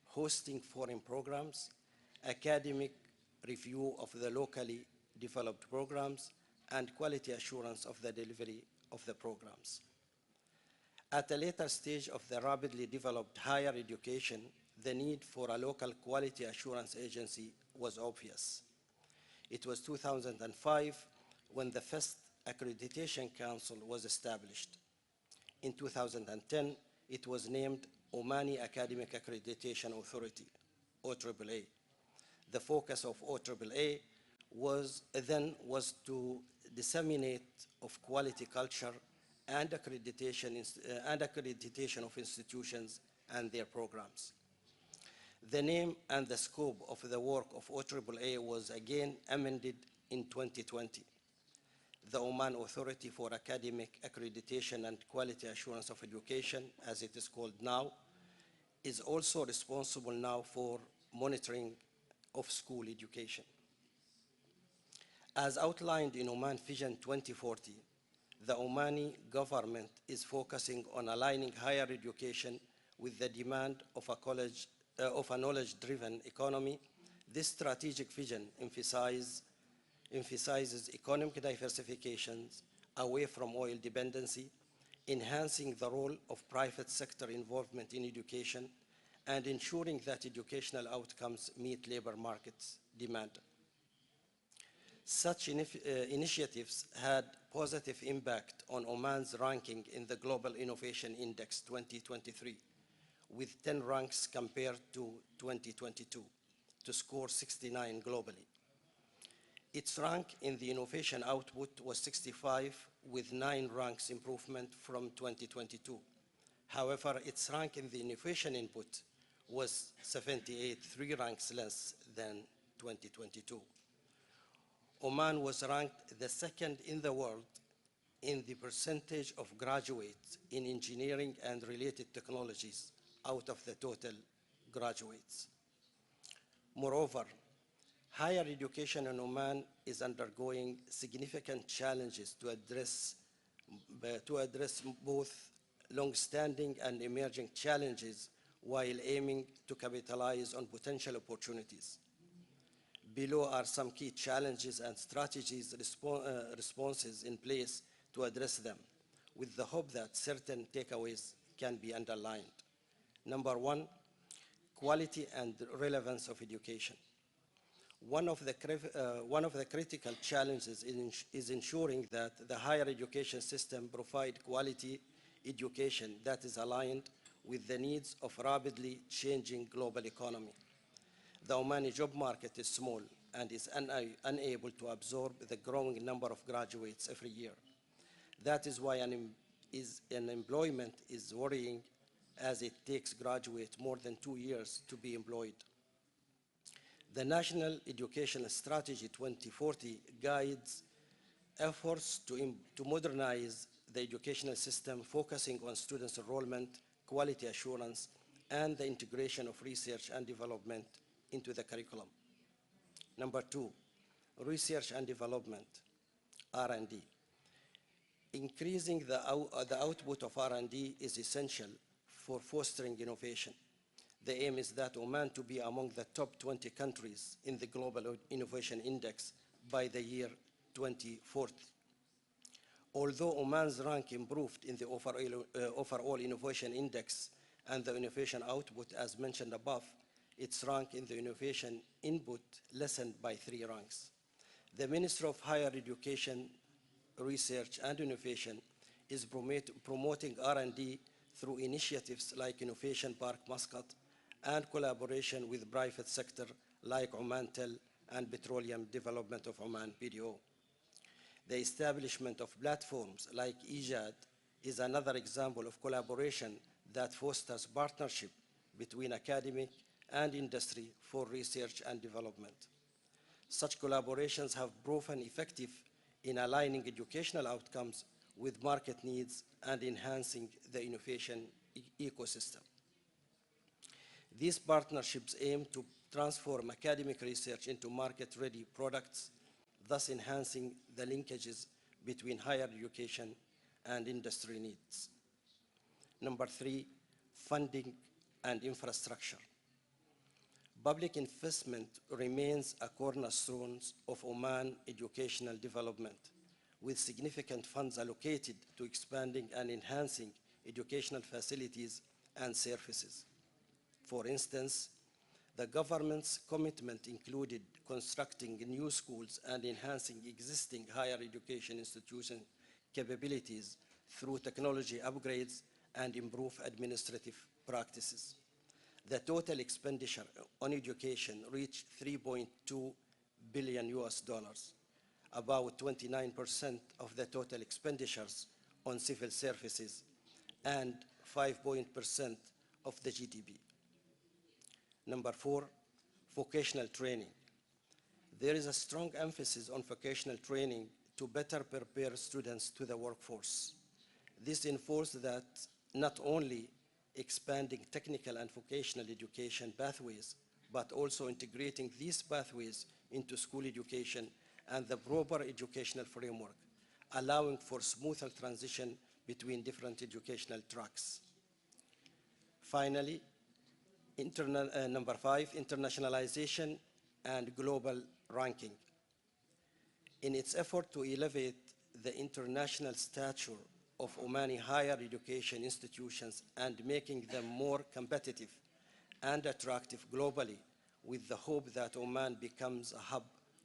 hosting foreign programs, academic review of the locally developed programs, and quality assurance of the delivery of the programs. At a later stage of the rapidly developed higher education, the need for a local quality assurance agency was obvious. It was 2005 when the first Accreditation Council was established. In 2010, it was named Omani Academic Accreditation Authority, OAAA. The focus of OAAA was to disseminate of quality culture and accreditation of institutions and their programs. The name and the scope of the work of OAAA was again amended in 2020. The Oman Authority for Academic Accreditation and Quality Assurance of Education, as it is called now, is also responsible now for monitoring of school education. As outlined in Oman Vision 2040, the Omani government is focusing on aligning higher education with the demand of a knowledge-driven economy. This strategic vision emphasizes economic diversification away from oil dependency, enhancing the role of private sector involvement in education, and ensuring that educational outcomes meet labor markets' demand. Such initiatives had positive impact on Oman's ranking in the Global Innovation Index 2023, with 10 ranks compared to 2022, to score 69 globally. Its rank in the innovation output was 65, with 9 ranks improvement from 2022. However, its rank in the innovation input was 78, 3 ranks less than 2022. Oman was ranked the second in the world in the percentage of graduates in engineering and related technologies out of the total graduates. Moreover, higher education in Oman is undergoing significant challenges to address both long-standing and emerging challenges while aiming to capitalize on potential opportunities. Below are some key challenges and strategies responses in place to address them, with the hope that certain takeaways can be underlined. Number one, quality and relevance of education. One of the critical challenges is ensuring that the higher education system provide quality education that is aligned with the needs of rapidly changing global economy. The Omani job market is small and is unable to absorb the growing number of graduates every year. That is why unemployment is worrying, as it takes graduates more than 2 years to be employed. The National Education Strategy 2040 guides efforts to modernize the educational system, focusing on students' enrollment, quality assurance, and the integration of research and development into the curriculum. Number 2, research and development, R&D. Increasing the output of R&D is essential for fostering innovation. The aim is that Oman to be among the top 20 countries in the Global Innovation Index by the year 2040. Although Oman's rank improved in the overall Innovation Index and the innovation output as mentioned above, its rank in the innovation input lessened by 3 ranks. The Ministry of Higher Education, Research and Innovation is promoting R&D through initiatives like Innovation Park Muscat and collaboration with private sector like Omantel and Petroleum Development of Oman, PDO. The establishment of platforms like EJAD is another example of collaboration that fosters partnership between academic and industry for research and development. Such collaborations have proven effective in aligning educational outcomes with market needs and enhancing the innovation ecosystem. These partnerships aim to transform academic research into market-ready products, thus enhancing the linkages between higher education and industry needs. Number 3, funding and infrastructure. Public investment remains a cornerstone of Oman educational development, with significant funds allocated to expanding and enhancing educational facilities and services. For instance, the government's commitment included constructing new schools and enhancing existing higher education institution capabilities through technology upgrades and improved administrative practices. The total expenditure on education reached $3.2 billion, about 29% of the total expenditures on civil services and 5% of the GDP. Number 4, vocational training. There is a strong emphasis on vocational training to better prepare students to the workforce. This enforces that not only expanding technical and vocational education pathways, but also integrating these pathways into school education and the proper educational framework, allowing for smoother transition between different educational tracks. Finally, number 5, internationalization and global ranking. In its effort to elevate the international stature of Omani higher education institutions and making them more competitive and attractive globally, with the hope that Oman becomes a hub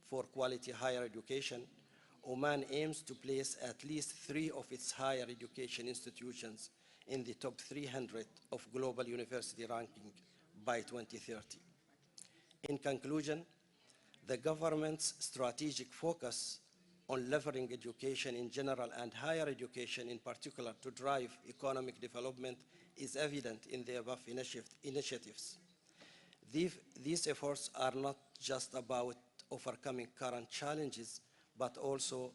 for quality higher education, Oman aims to place at least 3 of its higher education institutions in the top 300 of global university ranking by 2030. In conclusion, the government's strategic focus on leveraging education in general and higher education in particular to drive economic development is evident in the above initiatives. These efforts are not just about overcoming current challenges, but also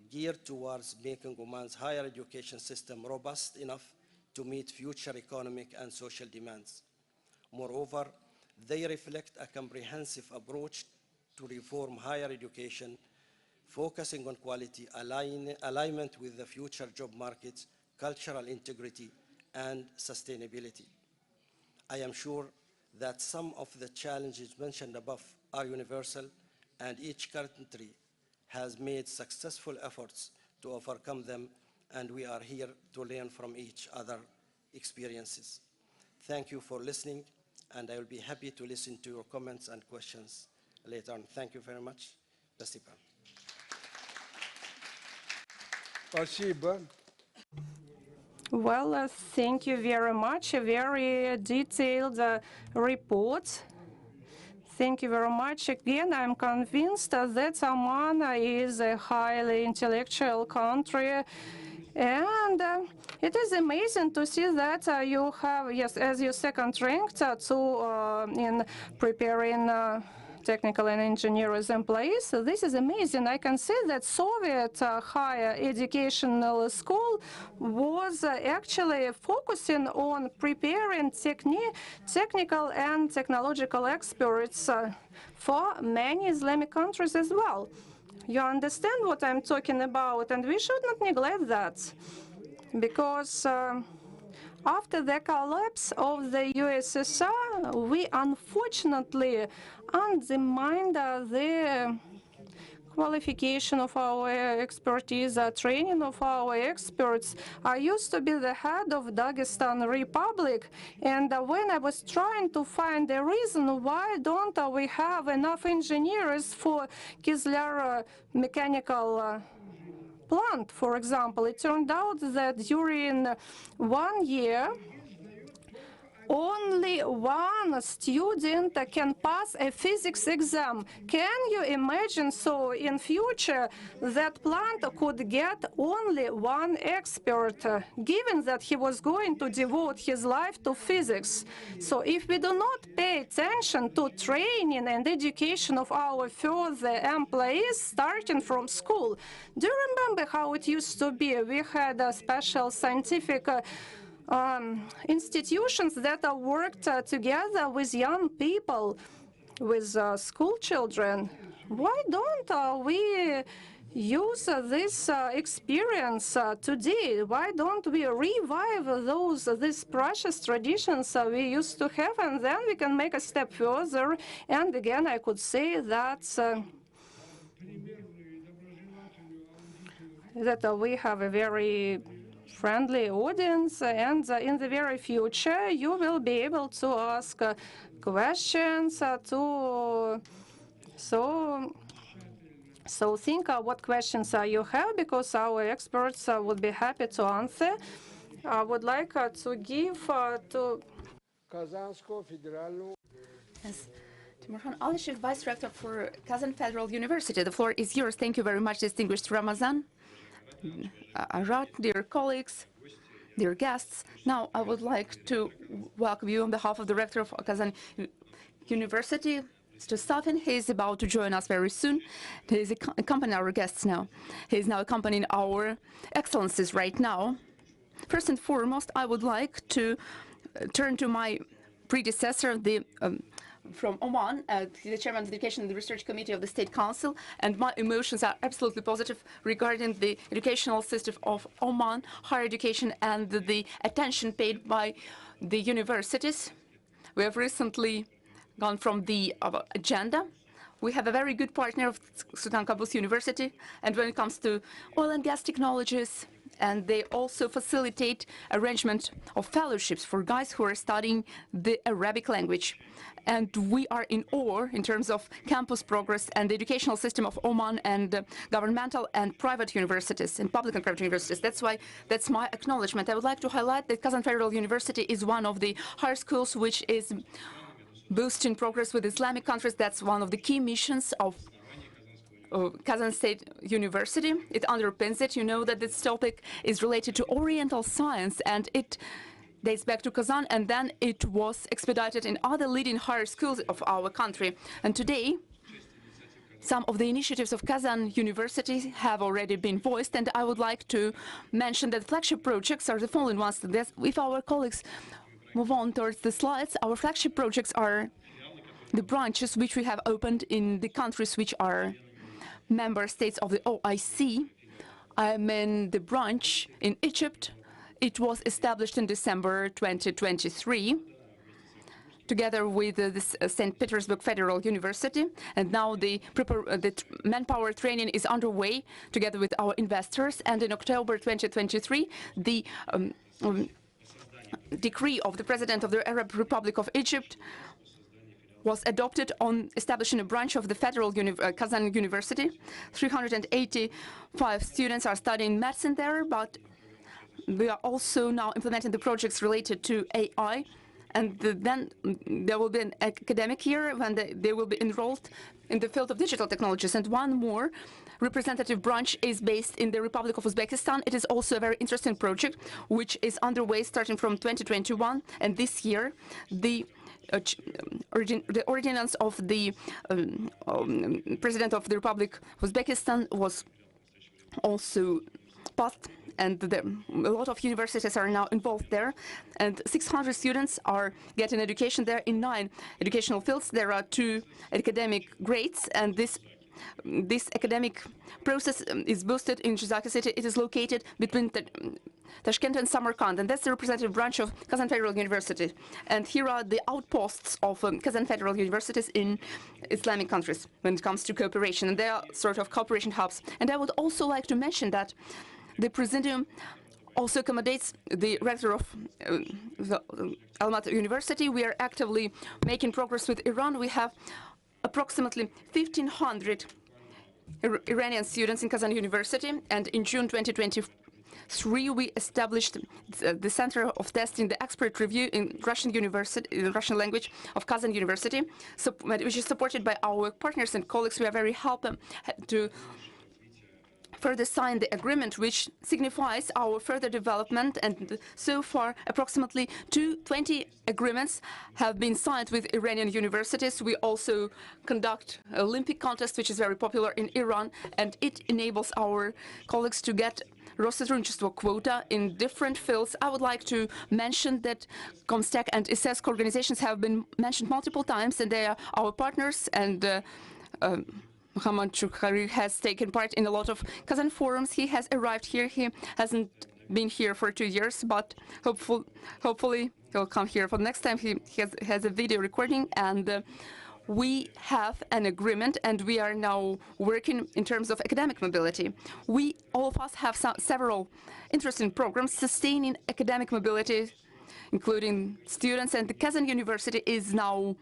geared towards making Oman's higher education system robust enough to meet future economic and social demands. Moreover, they reflect a comprehensive approach to reform higher education, focusing on quality, alignment with the future job markets, cultural integrity, and sustainability. I am sure that some of the challenges mentioned above are universal, and each country has made successful efforts to overcome them, and we are here to learn from each other's experiences. Thank you for listening, and I will be happy to listen to your comments and questions later on. Thank you very much. Спасибо. Спасибо. Well, thank you very much. A very detailed report. Thank you very much. Again, I'm convinced that Oman is a highly intellectual country, and it is amazing to see that you have, yes, as your second ranked in preparing technical and engineers employees. So this is amazing. I can see that Soviet higher educational school was actually focusing on preparing technical and technological experts for many Islamic countries as well. You understand what I'm talking about, and we should not neglect that, because after the collapse of the USSR, we unfortunately undermined the qualification of our expertise, training of our experts. I used to be the head of Dagestan Republic, and when I was trying to find the reason why don't we have enough engineers for Kizlyar mechanical plant, for example, it turned out that during 1 year, only one student can pass a physics exam. Can you imagine? So in future, that plant could get only one expert, given that he was going to devote his life to physics. So if we do not pay attention to training and education of our further employees, starting from school, do you remember how it used to be? We had a special scientific institutions that worked together with young people, with school children. Why don't we use this experience today? Why don't we revive these precious traditions we used to have, and then we can make a step further? And again, I could say that we have a very friendly audience, and in the very future you will be able to ask questions so think what questions you have, because our experts would be happy to answer. I would like to give to Kazansko Federalnu. Yes. Timurhan Alishik, Vice Rector for Kazan Federal University. The floor is yours. Thank you very much, distinguished Ramazan. Arad, dear colleagues, dear guests. Now I would like to welcome you on behalf of the Rector of Kazan University, Mr. Safin. He is about to join us very soon. He is accompanying our guests now. He is now accompanying our excellencies right now. First and foremost, I would like to turn to my predecessor, from Oman, the chairman of the Education and the Research Committee of the State Council, and my emotions are absolutely positive regarding the educational system of Oman, higher education, and the attention paid by the universities. We have recently gone from the agenda. We have a very good partner of Sultan Qaboos University, and when it comes to oil and gas technologies, and they also facilitate arrangement of fellowships for guys who are studying the Arabic language. And we are in awe in terms of campus progress and the educational system of Oman, and governmental and private universities, and public and private universities. That's my acknowledgement. I would like to highlight that Kazan Federal University is one of the higher schools which is boosting progress with Islamic countries. That's one of the key missions of Kazan State University. It underpins it. You know that this topic is related to Oriental science, and it dates back to Kazan, and then it was expedited in other leading higher schools of our country. And today, some of the initiatives of Kazan University have already been voiced, and I would like to mention that flagship projects are the following ones. If our colleagues move on towards the slides, our flagship projects are the branches which we have opened in the countries which are member states of the OIC. I mean the branch in Egypt. It was established in December 2023, together with the St. Petersburg Federal University, and now the manpower training is underway together with our investors. And in October 2023, the decree of the President of the Arab Republic of Egypt was adopted on establishing a branch of the Federal Kazan University. 385 students are studying medicine there, but we are also now implementing the projects related to AI, and then there will be an academic year when they will be enrolled in the field of digital technologies. And one more representative branch is based in the Republic of Uzbekistan. It is also a very interesting project which is underway starting from 2021, and this year the the ordinance of the President of the Republic of Uzbekistan was also passed, and a lot of universities are now involved there, and 600 students are getting education there in 9 educational fields. There are 2 academic grades, and this academic process is boosted in Jizaki city. It is located between Tashkent and Samarkand, and that's the representative branch of Kazan Federal University. And here are the outposts of Kazan Federal Universities in Islamic countries when it comes to cooperation, and they are sort of cooperation hubs. And I would also like to mention that the Presidium also accommodates the rector of the Almaty University. We are actively making progress with Iran. We have approximately 1,500 Iranian students in Kazan University, and in June 2023 we established the Center of Testing the Expert Review in Russian Russian language of Kazan University, which is supported by our partners and colleagues. We are very happy to further sign the agreement, which signifies our further development, and so far approximately 220 agreements have been signed with Iranian universities. We also conduct Olympic contest, which is very popular in Iran, and it enables our colleagues to get Rossотрудничество quota in different fields. I would like to mention that Comstack and ISESC organizations have been mentioned multiple times, and they are our partners, and Muhammad Chukhari has taken part in a lot of Kazan forums. He has arrived here. He hasn't been here for 2 years, but hopefully he'll come here for the next time. He has a video recording, and we have an agreement, and we are now working in terms of academic mobility. All of us have several interesting programs sustaining academic mobility, including students, and the Kazan University is now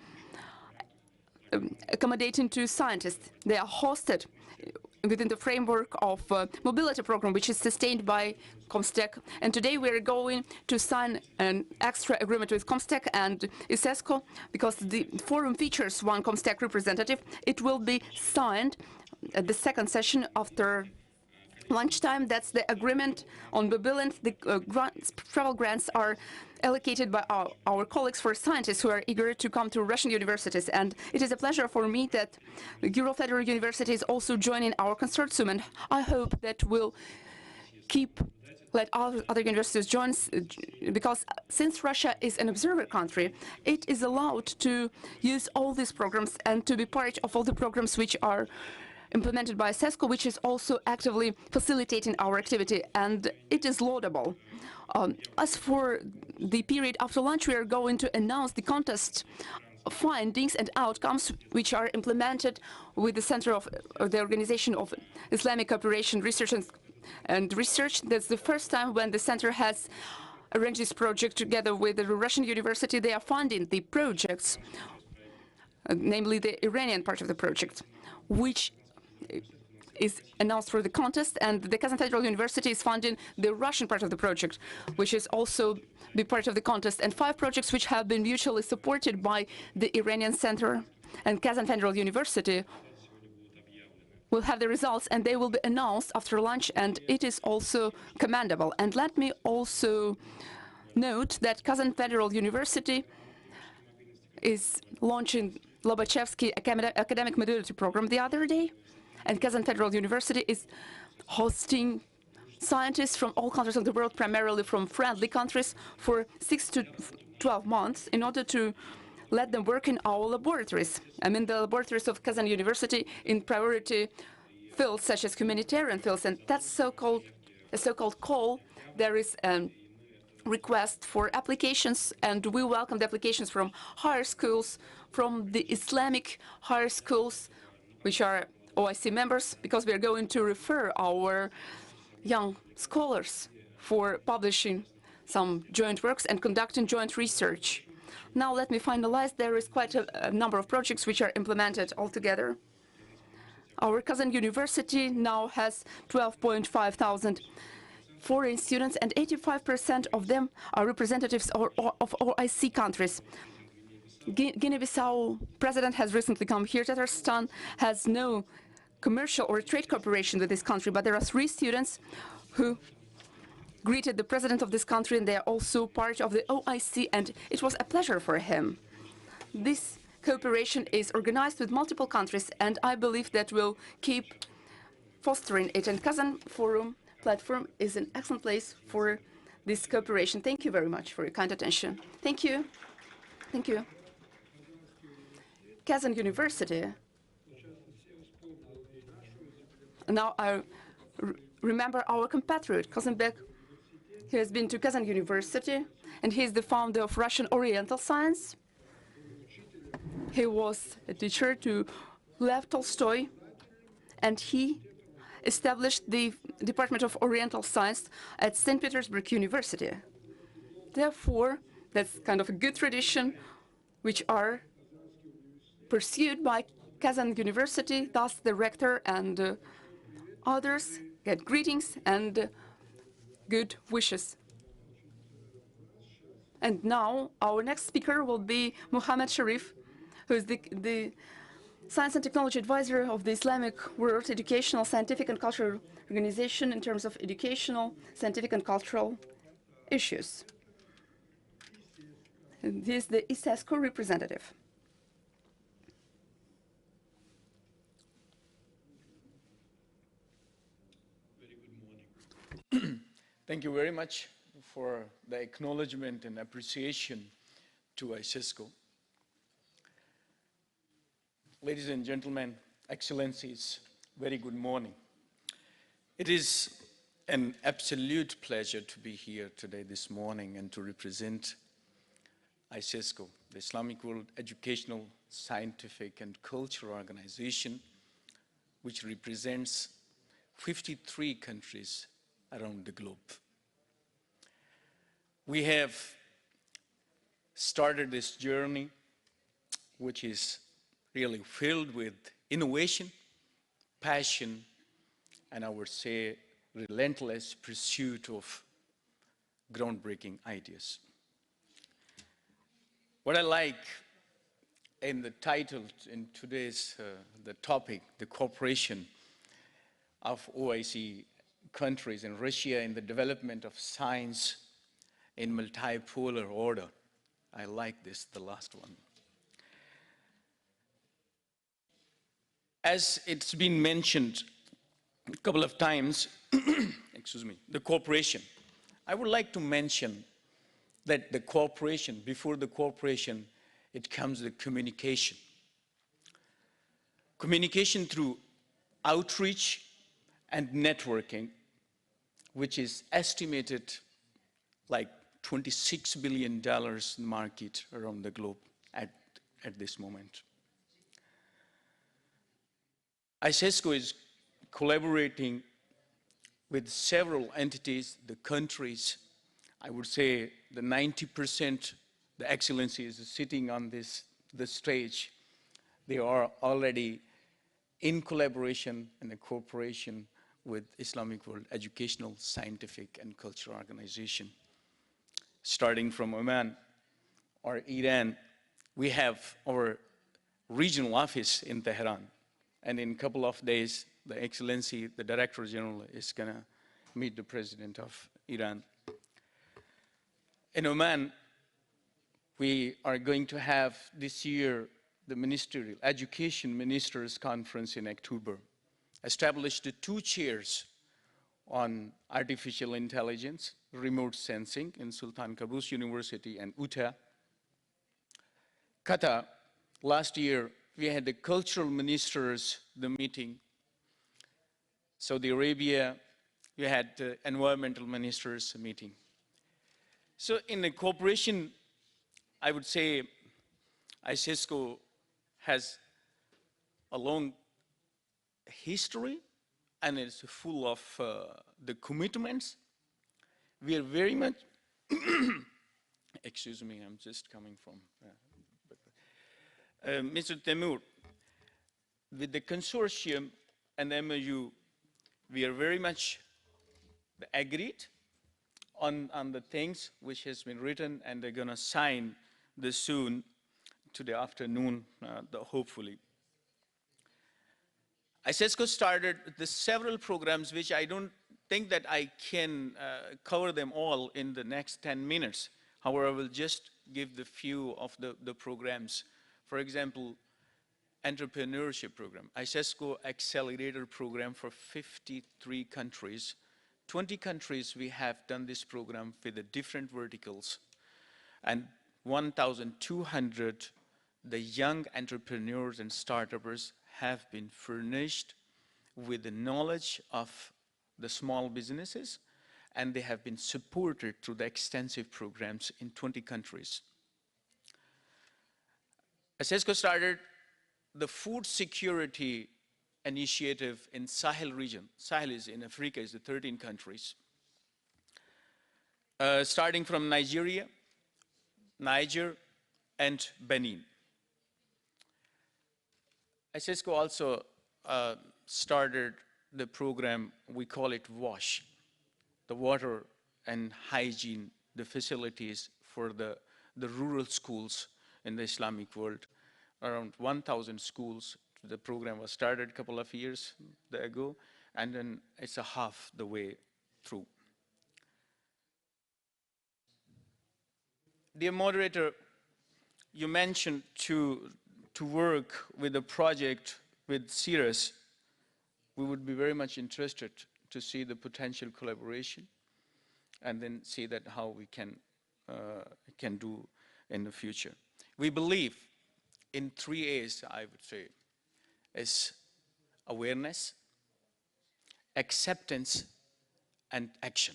accommodating to scientists. They are hosted within the framework of mobility program, which is sustained by Comstack. And today we are going to sign an extra agreement with Comstack and ISESCO, because the forum features one Comstack representative. It will be signed at the second session after lunchtime. That's the agreement on mobility. The travel grants are allocated by our colleagues for scientists who are eager to come to Russian universities. And it is a pleasure for me that the Ural Federal University is also joining our consortium, and I hope that we'll let other universities join, because since Russia is an observer country, it is allowed to use all these programs and to be part of all the programs which are implemented by CESCO, which is also actively facilitating our activity, and it is laudable. As for the period after lunch, we are going to announce the contest findings and outcomes which are implemented with the Center of the Organization of Islamic Cooperation Research and Research. That's the first time when the center has arranged this project together with the Russian university. They are funding the projects, namely the Iranian part of the project, which is announced for the contest, and the Kazan Federal University is funding the Russian part of the project, which is also be part of the contest, and 5 projects which have been mutually supported by the Iranian Center and Kazan Federal University will have the results, and they will be announced after lunch, and it is also commendable. And let me also note that Kazan Federal University is launching Lobachevsky Academic Mobility Program the other day, and Kazan Federal University is hosting scientists from all countries of the world, primarily from friendly countries, for 6 to 12 months in order to let them work in our laboratories. I mean, the laboratories of Kazan University in priority fields such as humanitarian fields, and that's a so-called call. There is a request for applications, and we welcome the applications from higher schools, from the Islamic higher schools, which are OIC members, because we are going to refer our young scholars for publishing some joint works and conducting joint research. Now let me finalize. There is quite a number of projects which are implemented altogether. Our Kazan University now has 12.5 thousand foreign students, and 85% of them are representatives of OIC countries. Guinea-Bissau president has recently come here. Tatarstan has no commercial or trade cooperation with this country, but there are 3 students who greeted the president of this country, and they are also part of the OIC, and it was a pleasure for him. This cooperation is organized with multiple countries, and I believe that we'll keep fostering it. And Kazan Forum platform is an excellent place for this cooperation. Thank you very much for your kind attention. Thank you. Thank you. Kazan University. Now I remember our compatriot, Kazenbek. He has been to Kazan University, and he is the founder of Russian Oriental Science. He was a teacher to Lev Tolstoy, and he established the Department of Oriental Science at St. Petersburg University. Therefore, that's kind of a good tradition which are pursued by Kazan University. Thus, the rector and others get greetings and good wishes. And now, our next speaker will be Mohammed Sharif, who is the Science and Technology Advisor of the Islamic World Educational, Scientific and Cultural Organization in terms of educational, scientific and cultural issues. And he is the ISESCO representative. Very good morning. Thank you very much for the acknowledgement and appreciation to ISESCO. Ladies and gentlemen, Excellencies, very good morning. It is an absolute pleasure to be here today, this morning, and to represent ISESCO, the Islamic World Educational, Scientific and Cultural Organization, which represents 53 countries around the globe. We have started this journey, which is really filled with innovation, passion, and I would say relentless pursuit of groundbreaking ideas. What I like in the title in today's the topic, the cooperation of OIC countries and Russia in the development of science in multipolar order. I like this, the last one. As it's been mentioned a couple of times, excuse me, the cooperation. I would like to mention that the cooperation, before the cooperation, it comes the communication. Communication through outreach and networking, which is estimated like $26 billion market around the globe at this moment. ISESCO is collaborating with several entities, the countries. I would say the 90%, the excellencies sitting on this stage, they are already in collaboration and a cooperation with Islamic World Educational, Scientific and Cultural Organization. Starting from Oman or Iran, we have our regional office in Tehran. And in a couple of days, the Excellency, the Director General, is going to meet the President of Iran. In Oman, we are going to have this year the Ministerial Education Ministers Conference in October. Established the 2 chairs on artificial intelligence, remote sensing in Sultan Qaboos University and Utah. Qatar, last year, we had the cultural ministers, the meeting. Saudi Arabia, we had the environmental ministers meeting. So in the cooperation, I would say ISESCO has a long history and it's full of the commitments. We are very much, excuse me, I'm just coming from, Mr. Temur, with the consortium and the MOU, we are very much agreed on the things which has been written, and they're going to sign this soon, today afternoon, hopefully. ISESCO started the several programs which I don't think that I can cover them all in the next 10 minutes. However, I will just give the few of the programs For example, entrepreneurship program, ISESCO accelerator program for 53 countries. 20 countries we have done this program with the different verticals, and 1,200 the young entrepreneurs and startups have been furnished with the knowledge of the small businesses, and they have been supported through the extensive programs in 20 countries. ISESCO started the food security initiative in Sahel region. Sahel is in Africa, is the 13 countries. Starting from Nigeria, Niger, and Benin. ISESCO also started the program, we call it WASH, the water and hygiene, the facilities for the rural schools in the Islamic world. Around 1,000 schools. The program was started a couple of years ago, and then it's a half the way through. Dear moderator, you mentioned to work with a project with CIRUS. We would be very much interested to see the potential collaboration and then see that how we can do in the future. We believe in 3 A's, I would say, is awareness, acceptance, and action.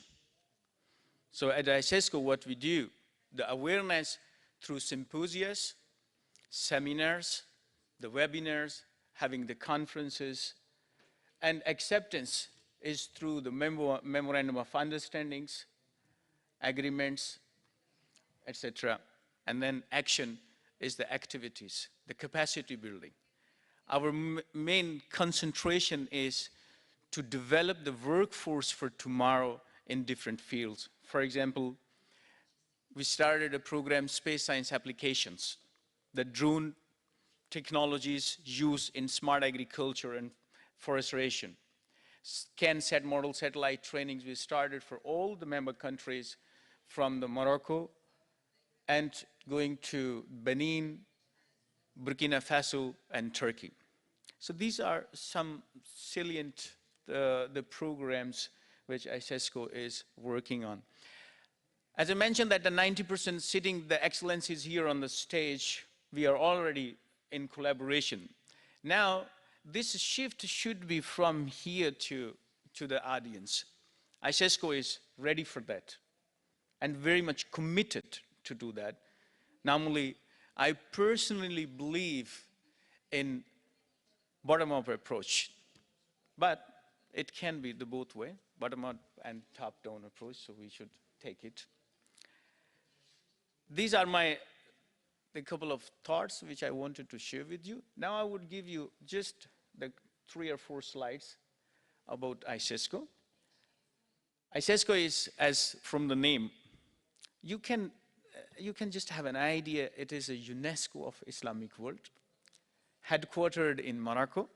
So at ISESCO, what we do, the awareness through symposias, seminars, the webinars, having the conferences, and acceptance is through the memorandum of understandings, agreements, etc. And then action is the activities, the capacity building. Our main concentration is to develop the workforce for tomorrow in different fields. For example, we started a program, Space Science Applications, the drone technologies used in smart agriculture and forestation. CAN-SAT model satellite trainings we started for all the member countries from the Morocco and going to Benin, Burkina Faso, and Turkey. So these are some salient the programs which ISESCO is working on. As I mentioned that the 90% sitting, the excellencies here on the stage, we are already in collaboration. Now, this shift should be from here to the audience. ISESCO is ready for that and very much committed to do that. Normally, I personally believe in bottom-up approach, but it can be the both way, bottom-up and top-down approach, so we should take it. These are a couple of thoughts which I wanted to share with you. Now I would give you just the 3 or 4 slides about ISESCO. ISESCO is, as from the name, you can just have an idea, it is a UNESCO of Islamic world, headquartered in Morocco,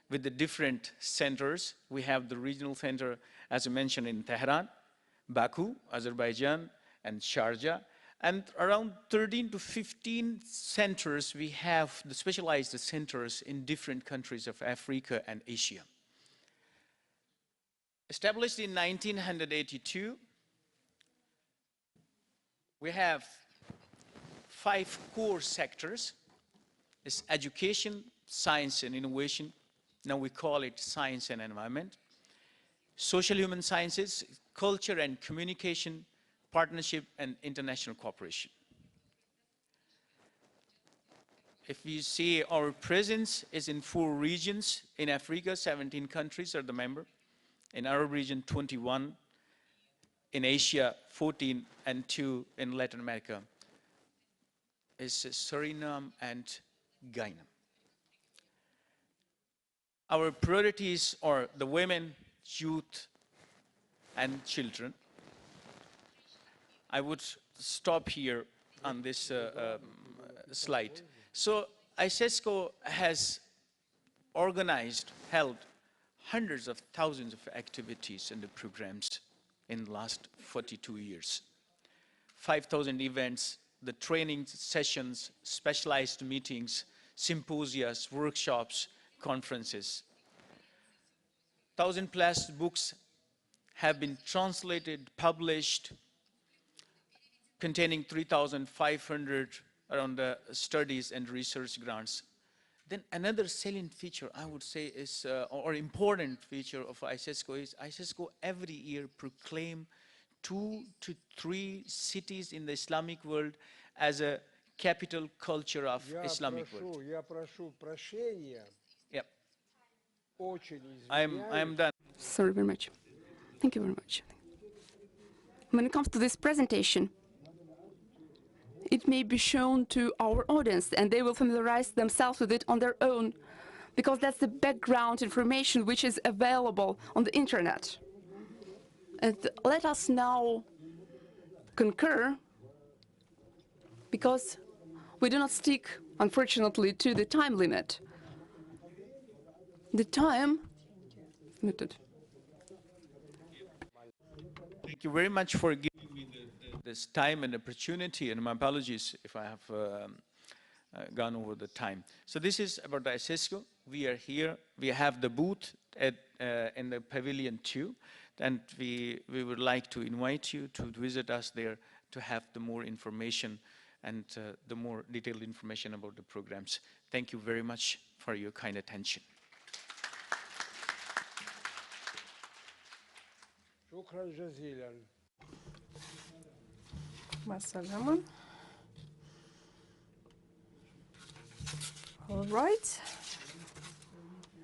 with the different centers. We have the regional center, as I mentioned, in Tehran, Baku, Azerbaijan, and Sharjah. And around 13 to 15 centers, we have the specialized centers in different countries of Africa and Asia. Established in 1982, we have 5 core sectors. It's education, science and innovation. Now we call it science and environment. Social human sciences, culture and communication, partnership and international cooperation. If you see, our presence is in 4 regions. In Africa, 17 countries are the member. In Arab region, 21. In Asia, 14, and 2 in Latin America is Suriname and Guyana. Our priorities are the women, youth, and children. I would stop here on this slide. So ISESCO has organized, held hundreds of thousands of activities and programs in the last 42 years. 5,000 events, the training sessions, specialized meetings, symposia, workshops, conferences. 1,000+ books have been translated, published, containing 3,500 around studies and research grants. Then another salient feature, I would say, is, or important feature of ISESCO is ISESCO every year proclaim 2 to 3 cities in the Islamic world as a capital culture of Islamic world. Я прошу прощения. Yep. Очень I'm done. Sorry very much. Thank you very much. When it comes to this presentation, it may be shown to our audience and they will familiarize themselves with it on their own, because that's the background information which is available on the internet. And let us now concur, because we do not stick, unfortunately, to the time limit. The time limited. Thank you very much for giving me this time and opportunity, and my apologies if I have gone over the time. So this is about the ISESCO. We are here. We have the booth at, in the Pavilion 2, and we would like to invite you to visit us there to have the more information and the more detailed information about the programs. Thank you very much for your kind attention. شكرا جزيلا. Masalama. All right.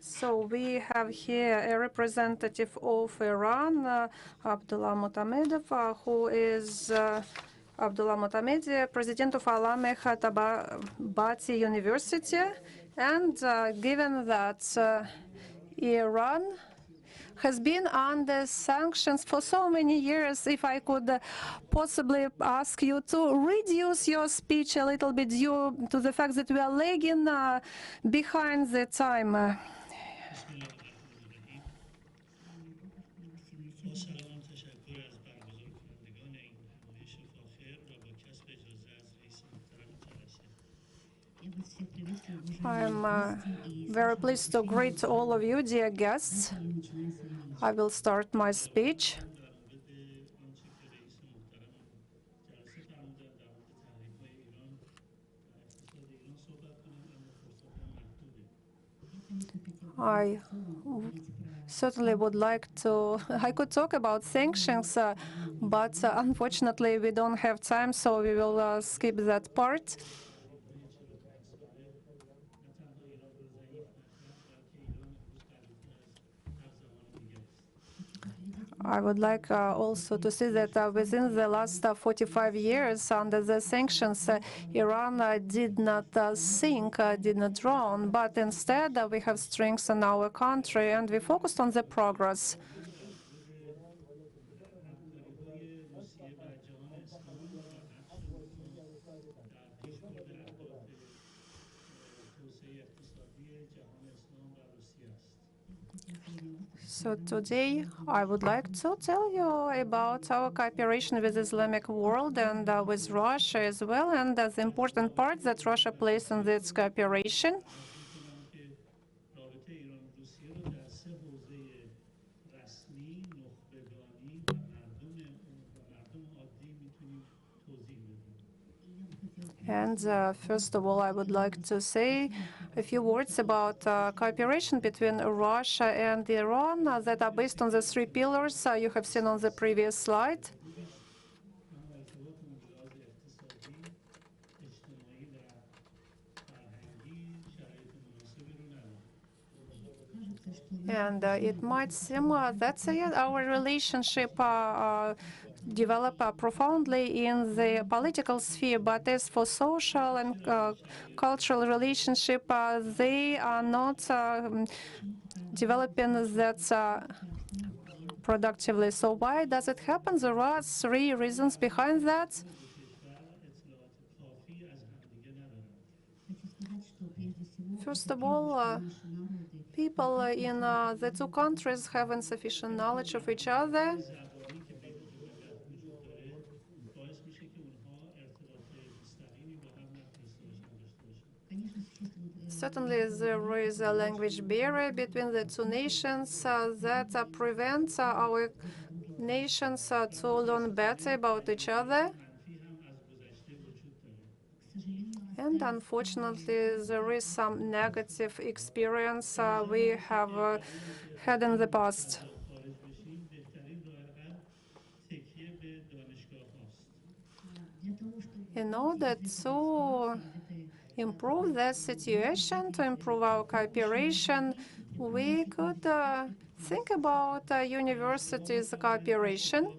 So we have here a representative of Iran, Abdullah Mutamedov, who is Abdullah Mutamedi, president of Islamic Tabati University. And given that Iran has been under sanctions for so many years, if I could possibly ask you to reduce your speech a little bit due to the fact that we are lagging behind the time. I'm very pleased to greet all of you, dear guests. I will start my speech. I certainly would like to, I could talk about sanctions, but unfortunately we don't have time, so we will skip that part. I would like also to see that within the last 45 years under the sanctions, Iran did not sink, did not drown, but instead we have strengthened our country and we focused on the progress. So today I would like to tell you about our cooperation with the Islamic world and with Russia as well, and the important part that Russia plays in this cooperation. And first of all, I would like to say a few words about cooperation between Russia and Iran that are based on the 3 pillars you have seen on the previous slide. And it might seem that our relationship develop profoundly in the political sphere, but as for social and cultural relationship, they are not developing that productively. So why does it happen? There are 3 reasons behind that. First of all, people in the 2 countries have insufficient knowledge of each other. Certainly, there is a language barrier between the two nations that prevents our nations to learn better about each other. And unfortunately, there is some negative experience we have had in the past. In order to improve that situation, to improve our cooperation, we could think about universities cooperation.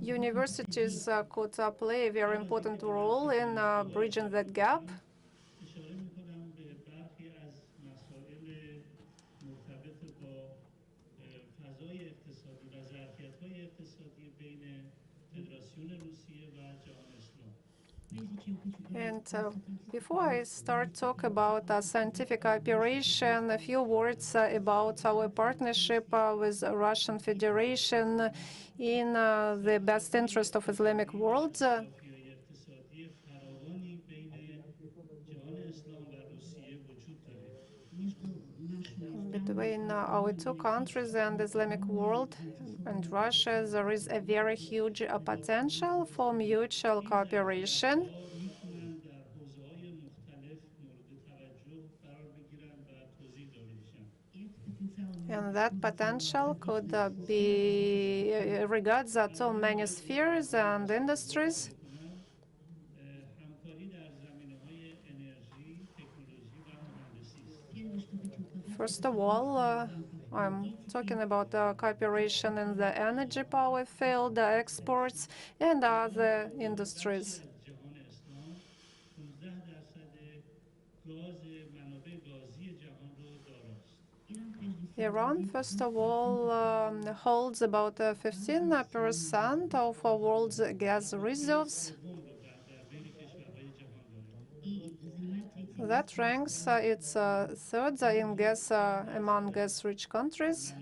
Universities could play a very important role in bridging that gap. And before I start talk about scientific cooperation, a few words about our partnership with the Russian Federation in the best interest of Islamic world. Between our two countries and the Islamic world and Russia, there is a very huge potential for mutual cooperation. And that potential could be regards to many spheres and industries. First of all, I'm talking about cooperation in the energy power field, exports, and other industries. Iran, first of all, holds about 15% of the world's gas reserves. That ranks its third in gas among gas-rich countries.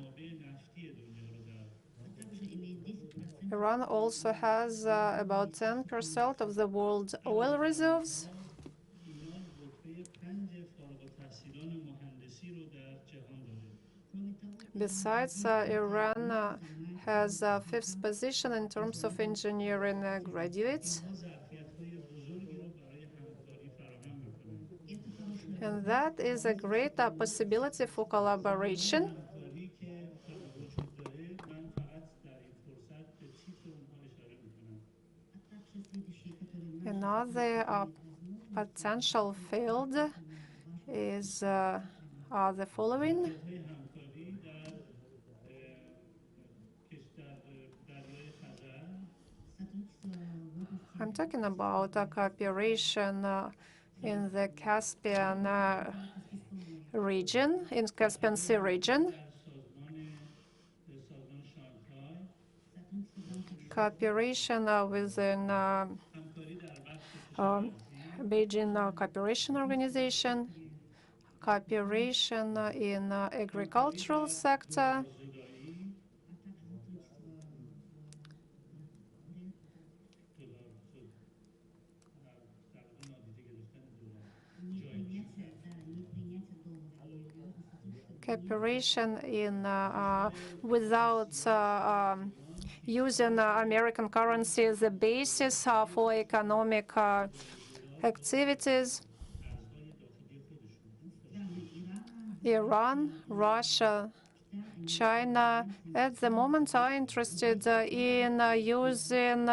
Iran also has about 10% of the world's oil reserves. Besides, Iran has a fifth position in terms of engineering graduates. And that is a great possibility for collaboration. Another potential field is the following. I'm talking about cooperation in the Caspian region, in Caspian Sea region. Cooperation within Beijing Cooperation Organization, cooperation in agricultural sector, cooperation in without using American currency as the basis for economic activities. Iran, Russia, China at the moment are interested in using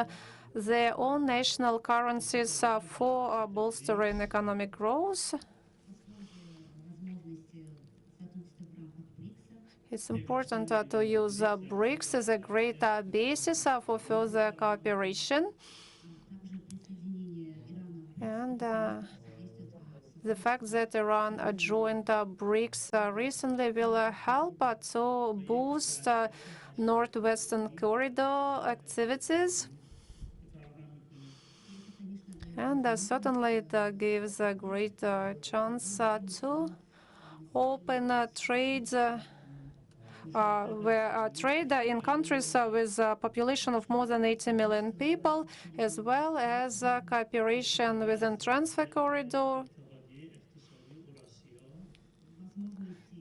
their own national currencies for bolstering economic growth. It's important to use BRICS as a great basis for further cooperation. And the fact that Iran joined BRICS recently will help to boost Northwestern Corridor activities. And certainly it gives a great chance to open trade where trade in countries with a population of more than 80 million people, as well as cooperation within transfer corridor,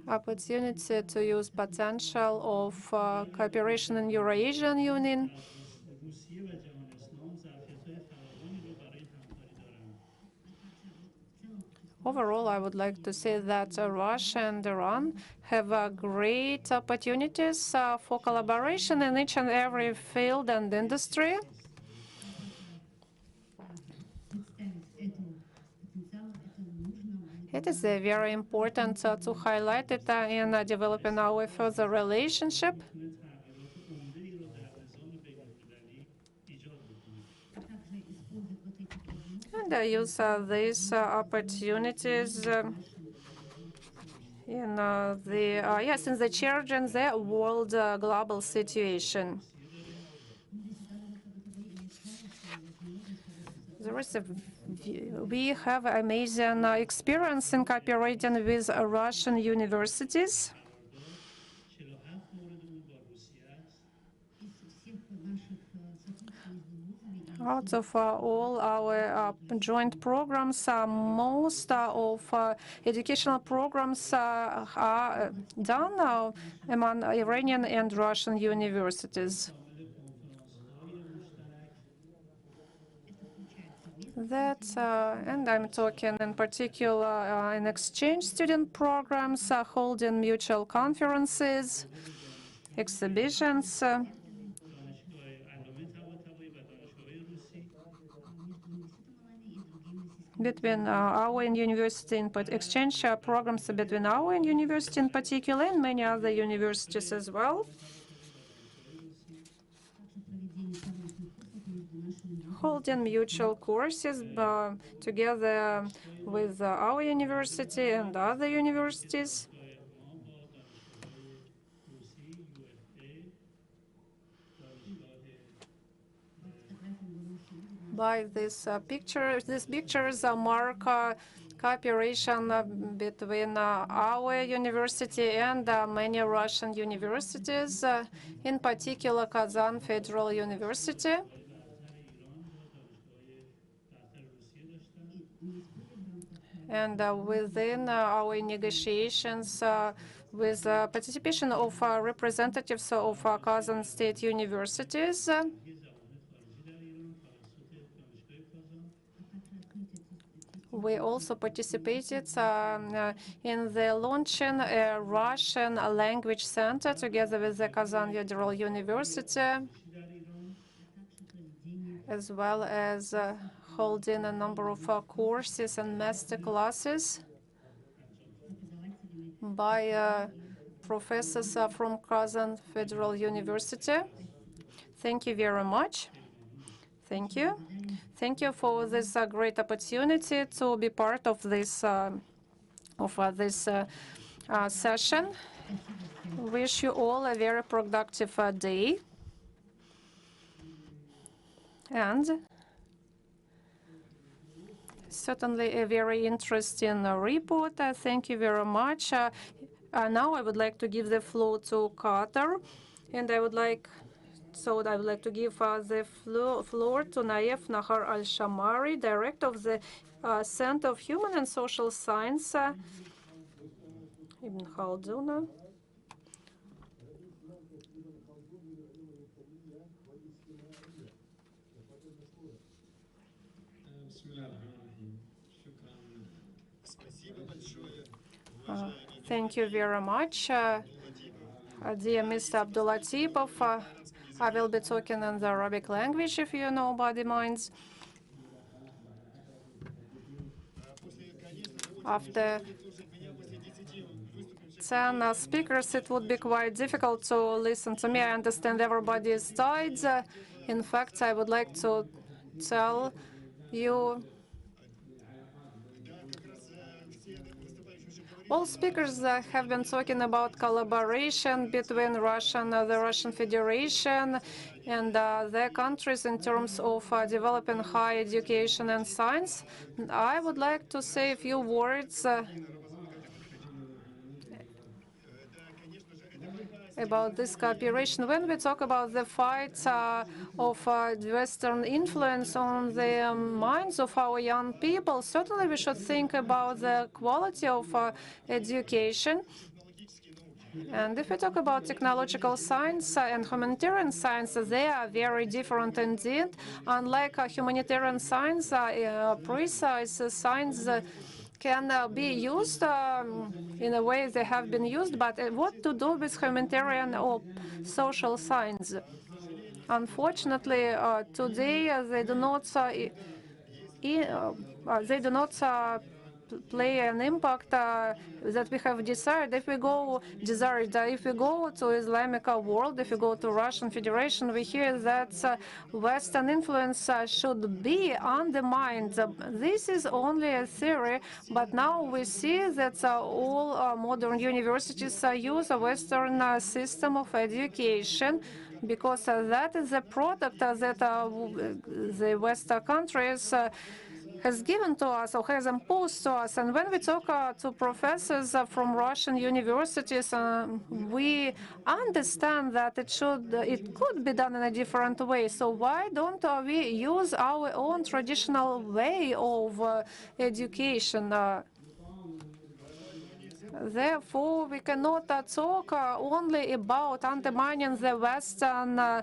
opportunity to use potential of cooperation in Eurasian Union. Overall, I would like to say that Russia and Iran have great opportunities for collaboration in each and every field and industry. It is very important to highlight it in developing our further relationship. And use these opportunities in the changing the world global situation. We have amazing experience in cooperating with Russian universities. Out of all our joint programs, most of educational programs are done among Iranian and Russian universities. And I'm talking in particular in exchange student programs, holding mutual conferences, exhibitions. Between our university and exchange programs between our university in particular and many other universities as well. Holding mutual courses together with our university and other universities. By these pictures mark cooperation between our university and many Russian universities, in particular Kazan Federal University. And within our negotiations with participation of representatives of Kazan state universities, we also participated in the launching a Russian language center together with the Kazan Federal University, as well as holding a number of courses and master classes by professors from Kazan Federal University. Thank you very much. Thank you. Thank you for this great opportunity to be part of this session. Wish you all a very productive day. And certainly a very interesting report. Thank you very much. Now I would like to give the floor to Qatar, and I would like to give the floor to Naif Nahar Al-Shamari, Director of the Center of Human and Social Science, Ibn Khaldun. Thank you very much, dear Mr. Abdullatipov. I will be talking in the Arabic language if nobody minds. After 10 speakers, it would be quite difficult to listen to me. I understand everybody's tired. In fact, I would like to tell you all speakers have been talking about collaboration between the Russian Federation and their countries in terms of developing higher education and science. I would like to say a few words. about this cooperation. When we talk about the fight of Western influence on the minds of our young people, certainly we should think about the quality of education. And if we talk about technological science and humanitarian science, they are very different indeed. Unlike humanitarian science, precise science can be used in a way they have been used, but what to do with humanitarian or social science? Unfortunately, today they do not play an impact that we have desired. If we go to Islamic world, if we go to Russian Federation, we hear that Western influence should be undermined. This is only a theory, but now we see that all modern universities use a Western system of education, because that is a product that the Western countries has given to us or has imposed to us. And when we talk to professors from Russian universities, we understand that it could be done in a different way. So why don't we use our own traditional way of education? Therefore, we cannot talk only about undermining the Western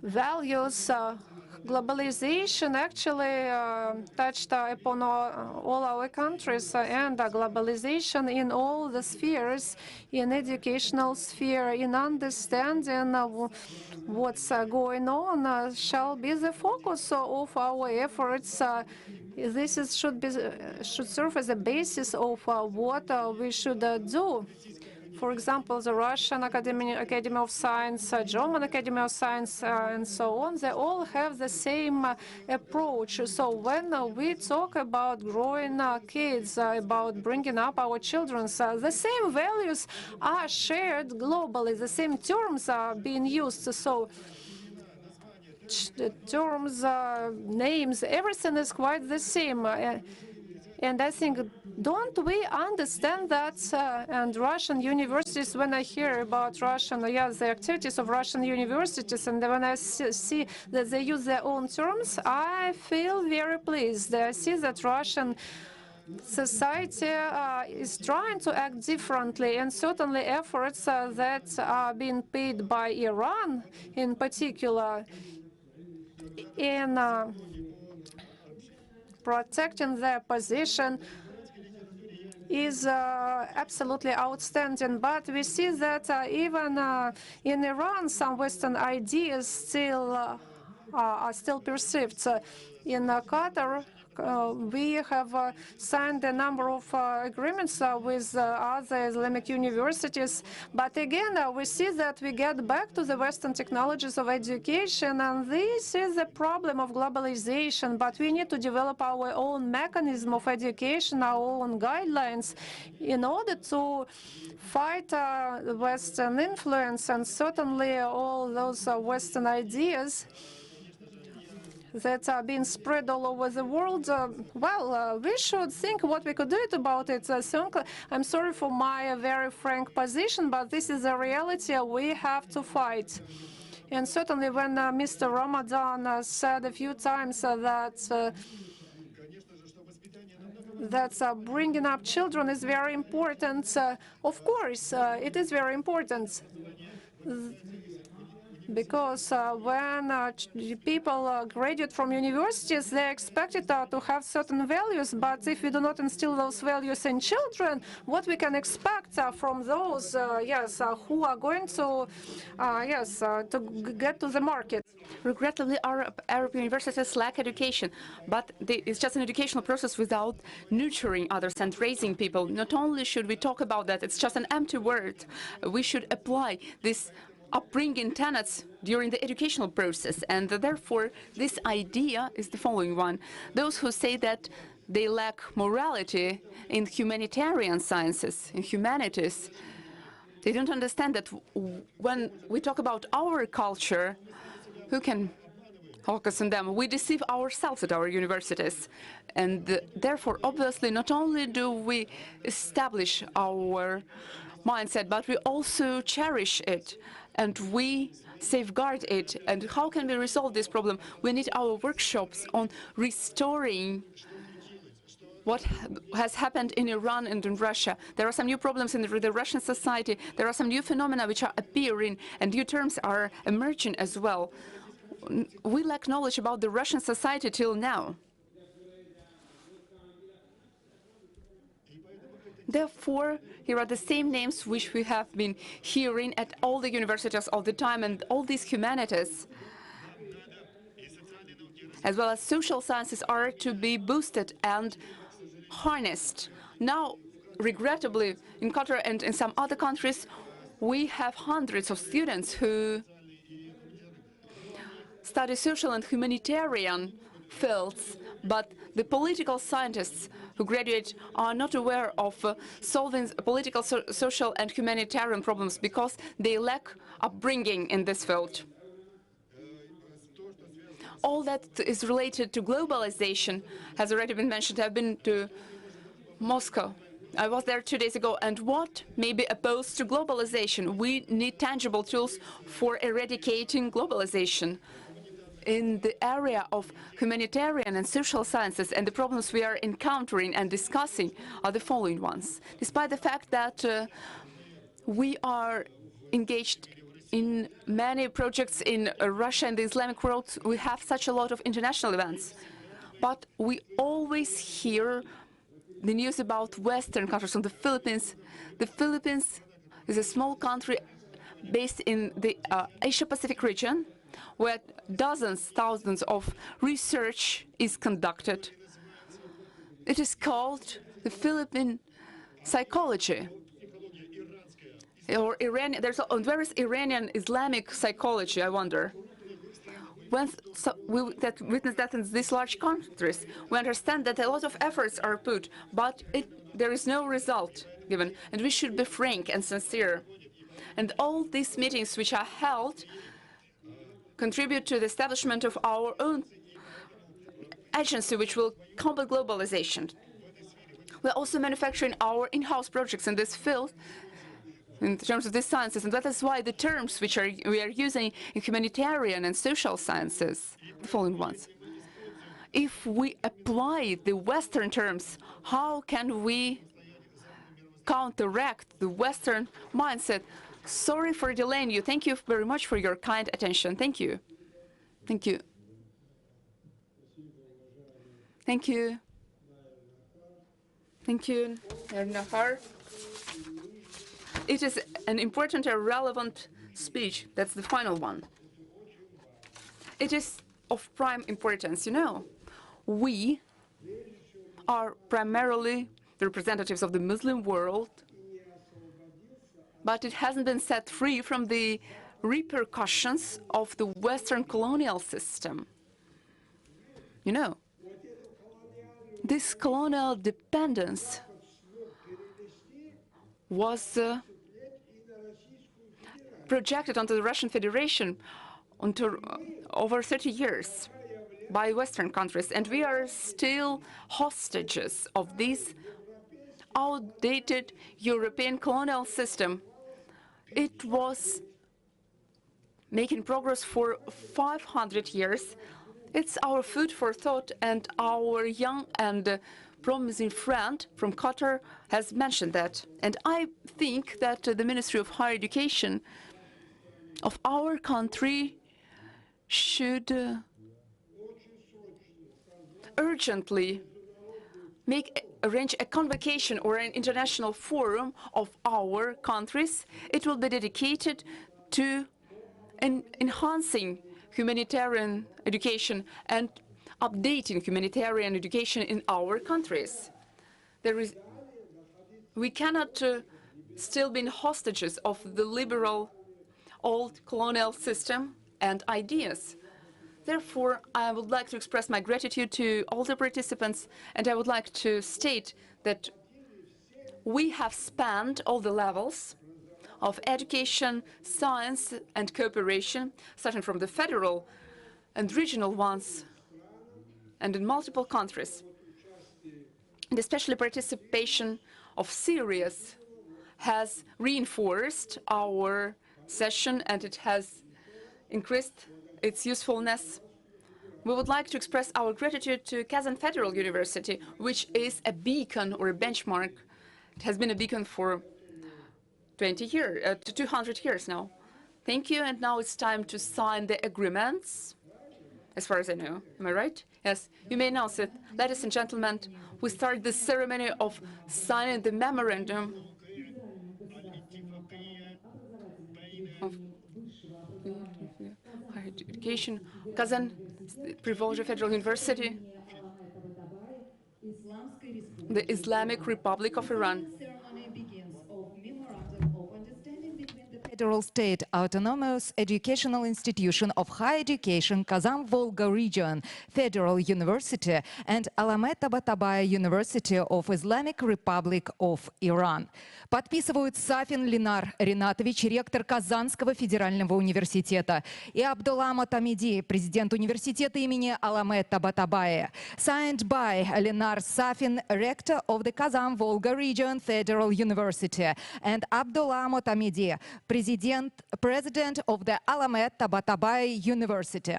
values. Globalization actually touched upon all our countries, and globalization in all the spheres, in educational sphere, in understanding what's going on, shall be the focus of our efforts. This should serve as a basis of what we should do. For example, the Russian Academy of Science, German Academy of Science, and so on, they all have the same approach. So when we talk about growing kids, about bringing up our children, the same values are shared globally, the same terms are being used. So terms, names, everything is quite the same. And I think, don't we understand that? And Russian universities, when I hear about the activities of Russian universities, and when I see that they use their own terms, I feel very pleased. I see that Russian society is trying to act differently, and certainly efforts that are being paid by Iran in particular in protecting their position is absolutely outstanding. But we see that even in Iran, some Western ideas are still perceived. In Qatar, we have signed a number of agreements with other Islamic universities. But again, we see that we get back to the Western technologies of education, and this is the problem of globalization. But we need to develop our own mechanism of education, our own guidelines, in order to fight Western influence, and certainly all those Western ideas that are being spread all over the world. We should think what we could do about it. I'm sorry for my very frank position, but this is a reality we have to fight. And certainly when Mr. Ramadan said a few times that bringing up children is very important, of course, it is very important. Because when people graduate from universities, they're expected to have certain values. But if we do not instill those values in children, what we can expect from those, who are going to, get to the market? Regrettably, our Arab universities lack education, but it's just an educational process without nurturing others and raising people. Not only should we talk about that, it's just an empty word. We should apply this upbringing tenets during the educational process, and therefore this idea is the following one. Those who say that they lack morality in humanitarian sciences, in humanities, they don't understand that when we talk about our culture, who can focus on them. We deceive ourselves at our universities. And therefore, obviously, not only do we establish our mindset, but we also cherish it and we safeguard it. And how can we resolve this problem? We need our workshops on restoring what has happened in Iran and in Russia. There are some new problems in the Russian society. There are some new phenomena which are appearing, and new terms are emerging as well. We lack knowledge about the Russian society till now. Therefore, here are the same names which we have been hearing at all the universities all the time, and all these humanities, as well as social sciences, are to be boosted and harnessed. Now, regrettably, in Qatar and in some other countries, we have hundreds of students who study social and humanitarian fields, but the political scientists who graduate are not aware of solving political, social and humanitarian problems because they lack upbringing in this field. All that is related to globalization has already been mentioned. I've been to Moscow. I was there 2 days ago, and what may be opposed to globalization? We need tangible tools for eradicating globalization. In the area of humanitarian and social sciences, and the problems we are encountering and discussing are the following ones. Despite the fact that we are engaged in many projects in Russia and the Islamic world, we have such a lot of international events. But we always hear the news about Western countries, from the Philippines. The Philippines is a small country based in the Asia-Pacific region, where dozens, thousands of research is conducted. It is called the Philippine psychology. Or Iranian, where is Iranian Islamic psychology, I wonder? When we witness that in these large countries, we understand that a lot of efforts are put, but there is no result given. And we should be frank and sincere. And all these meetings which are held contribute to the establishment of our own agency which will combat globalization. We're also manufacturing our in-house projects in this field in terms of these sciences, and that is why the terms which we are using in humanitarian and social sciences, the following ones. If we apply the Western terms, how can we counteract the Western mindset? Sorry for delaying you. Thank you very much for your kind attention. Thank you. Thank you. Thank you. Thank you, Nahar. It is an important and relevant speech. That's the final one. It is of prime importance. You know, we are primarily the representatives of the Muslim world, but it hasn't been set free from the repercussions of the Western colonial system. You know, this colonial dependence was projected onto the Russian Federation until over 30 years by Western countries, and we are still hostages of this outdated European colonial system. It was making progress for 500 years. It's our food for thought, and our young and promising friend from Qatar has mentioned that. And I think that the Ministry of Higher Education of our country should urgently arrange a convocation or an international forum of our countries. It will be dedicated to enhancing humanitarian education and updating humanitarian education in our countries. We cannot still be hostages of the liberal old colonial system and ideas. Therefore, I would like to express my gratitude to all the participants, and I would like to state that we have spanned all the levels of education, science, and cooperation, starting from the federal and regional ones, and in multiple countries. And especially participation of Syria has reinforced our session, and it has increased its usefulness. We would like to express our gratitude to Kazan Federal University, which is a beacon or a benchmark. It has been a beacon for 200 years now. Thank you, and now it's time to sign the agreements, as far as I know. Am I right? Yes, you may announce it. Ladies and gentlemen, we start the ceremony of signing the memorandum of higher education. Kazan Приволжье Federal University, the Islamic Republic of Iran. Ceremony begins of Memorandum of Understanding between the Federal State Autonomous Educational Institution of Higher Education Kazan-Volga Region Federal University and Alamet Tabatabai University of Islamic Republic of Iran. Подписывают Сафин Ленар Ринатович, ректор Казанского федерального университета, и Абдулла Матамиди, президент университета имени Аламет Табатабая. Signed by Lenar Safin, rector of the Kazan-Volga Region Federal University, and Abdullah Motamidi, president of the Alamet Tabatabai University.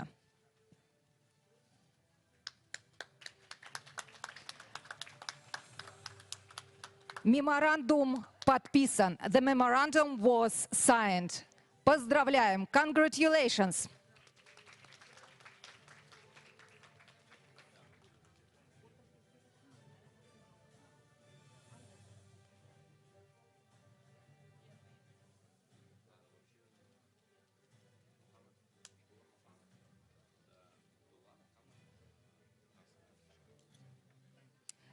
Memorandum подписан. The memorandum was signed. Поздравляем. Congratulations.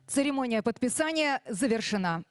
Церемония подписания завершена.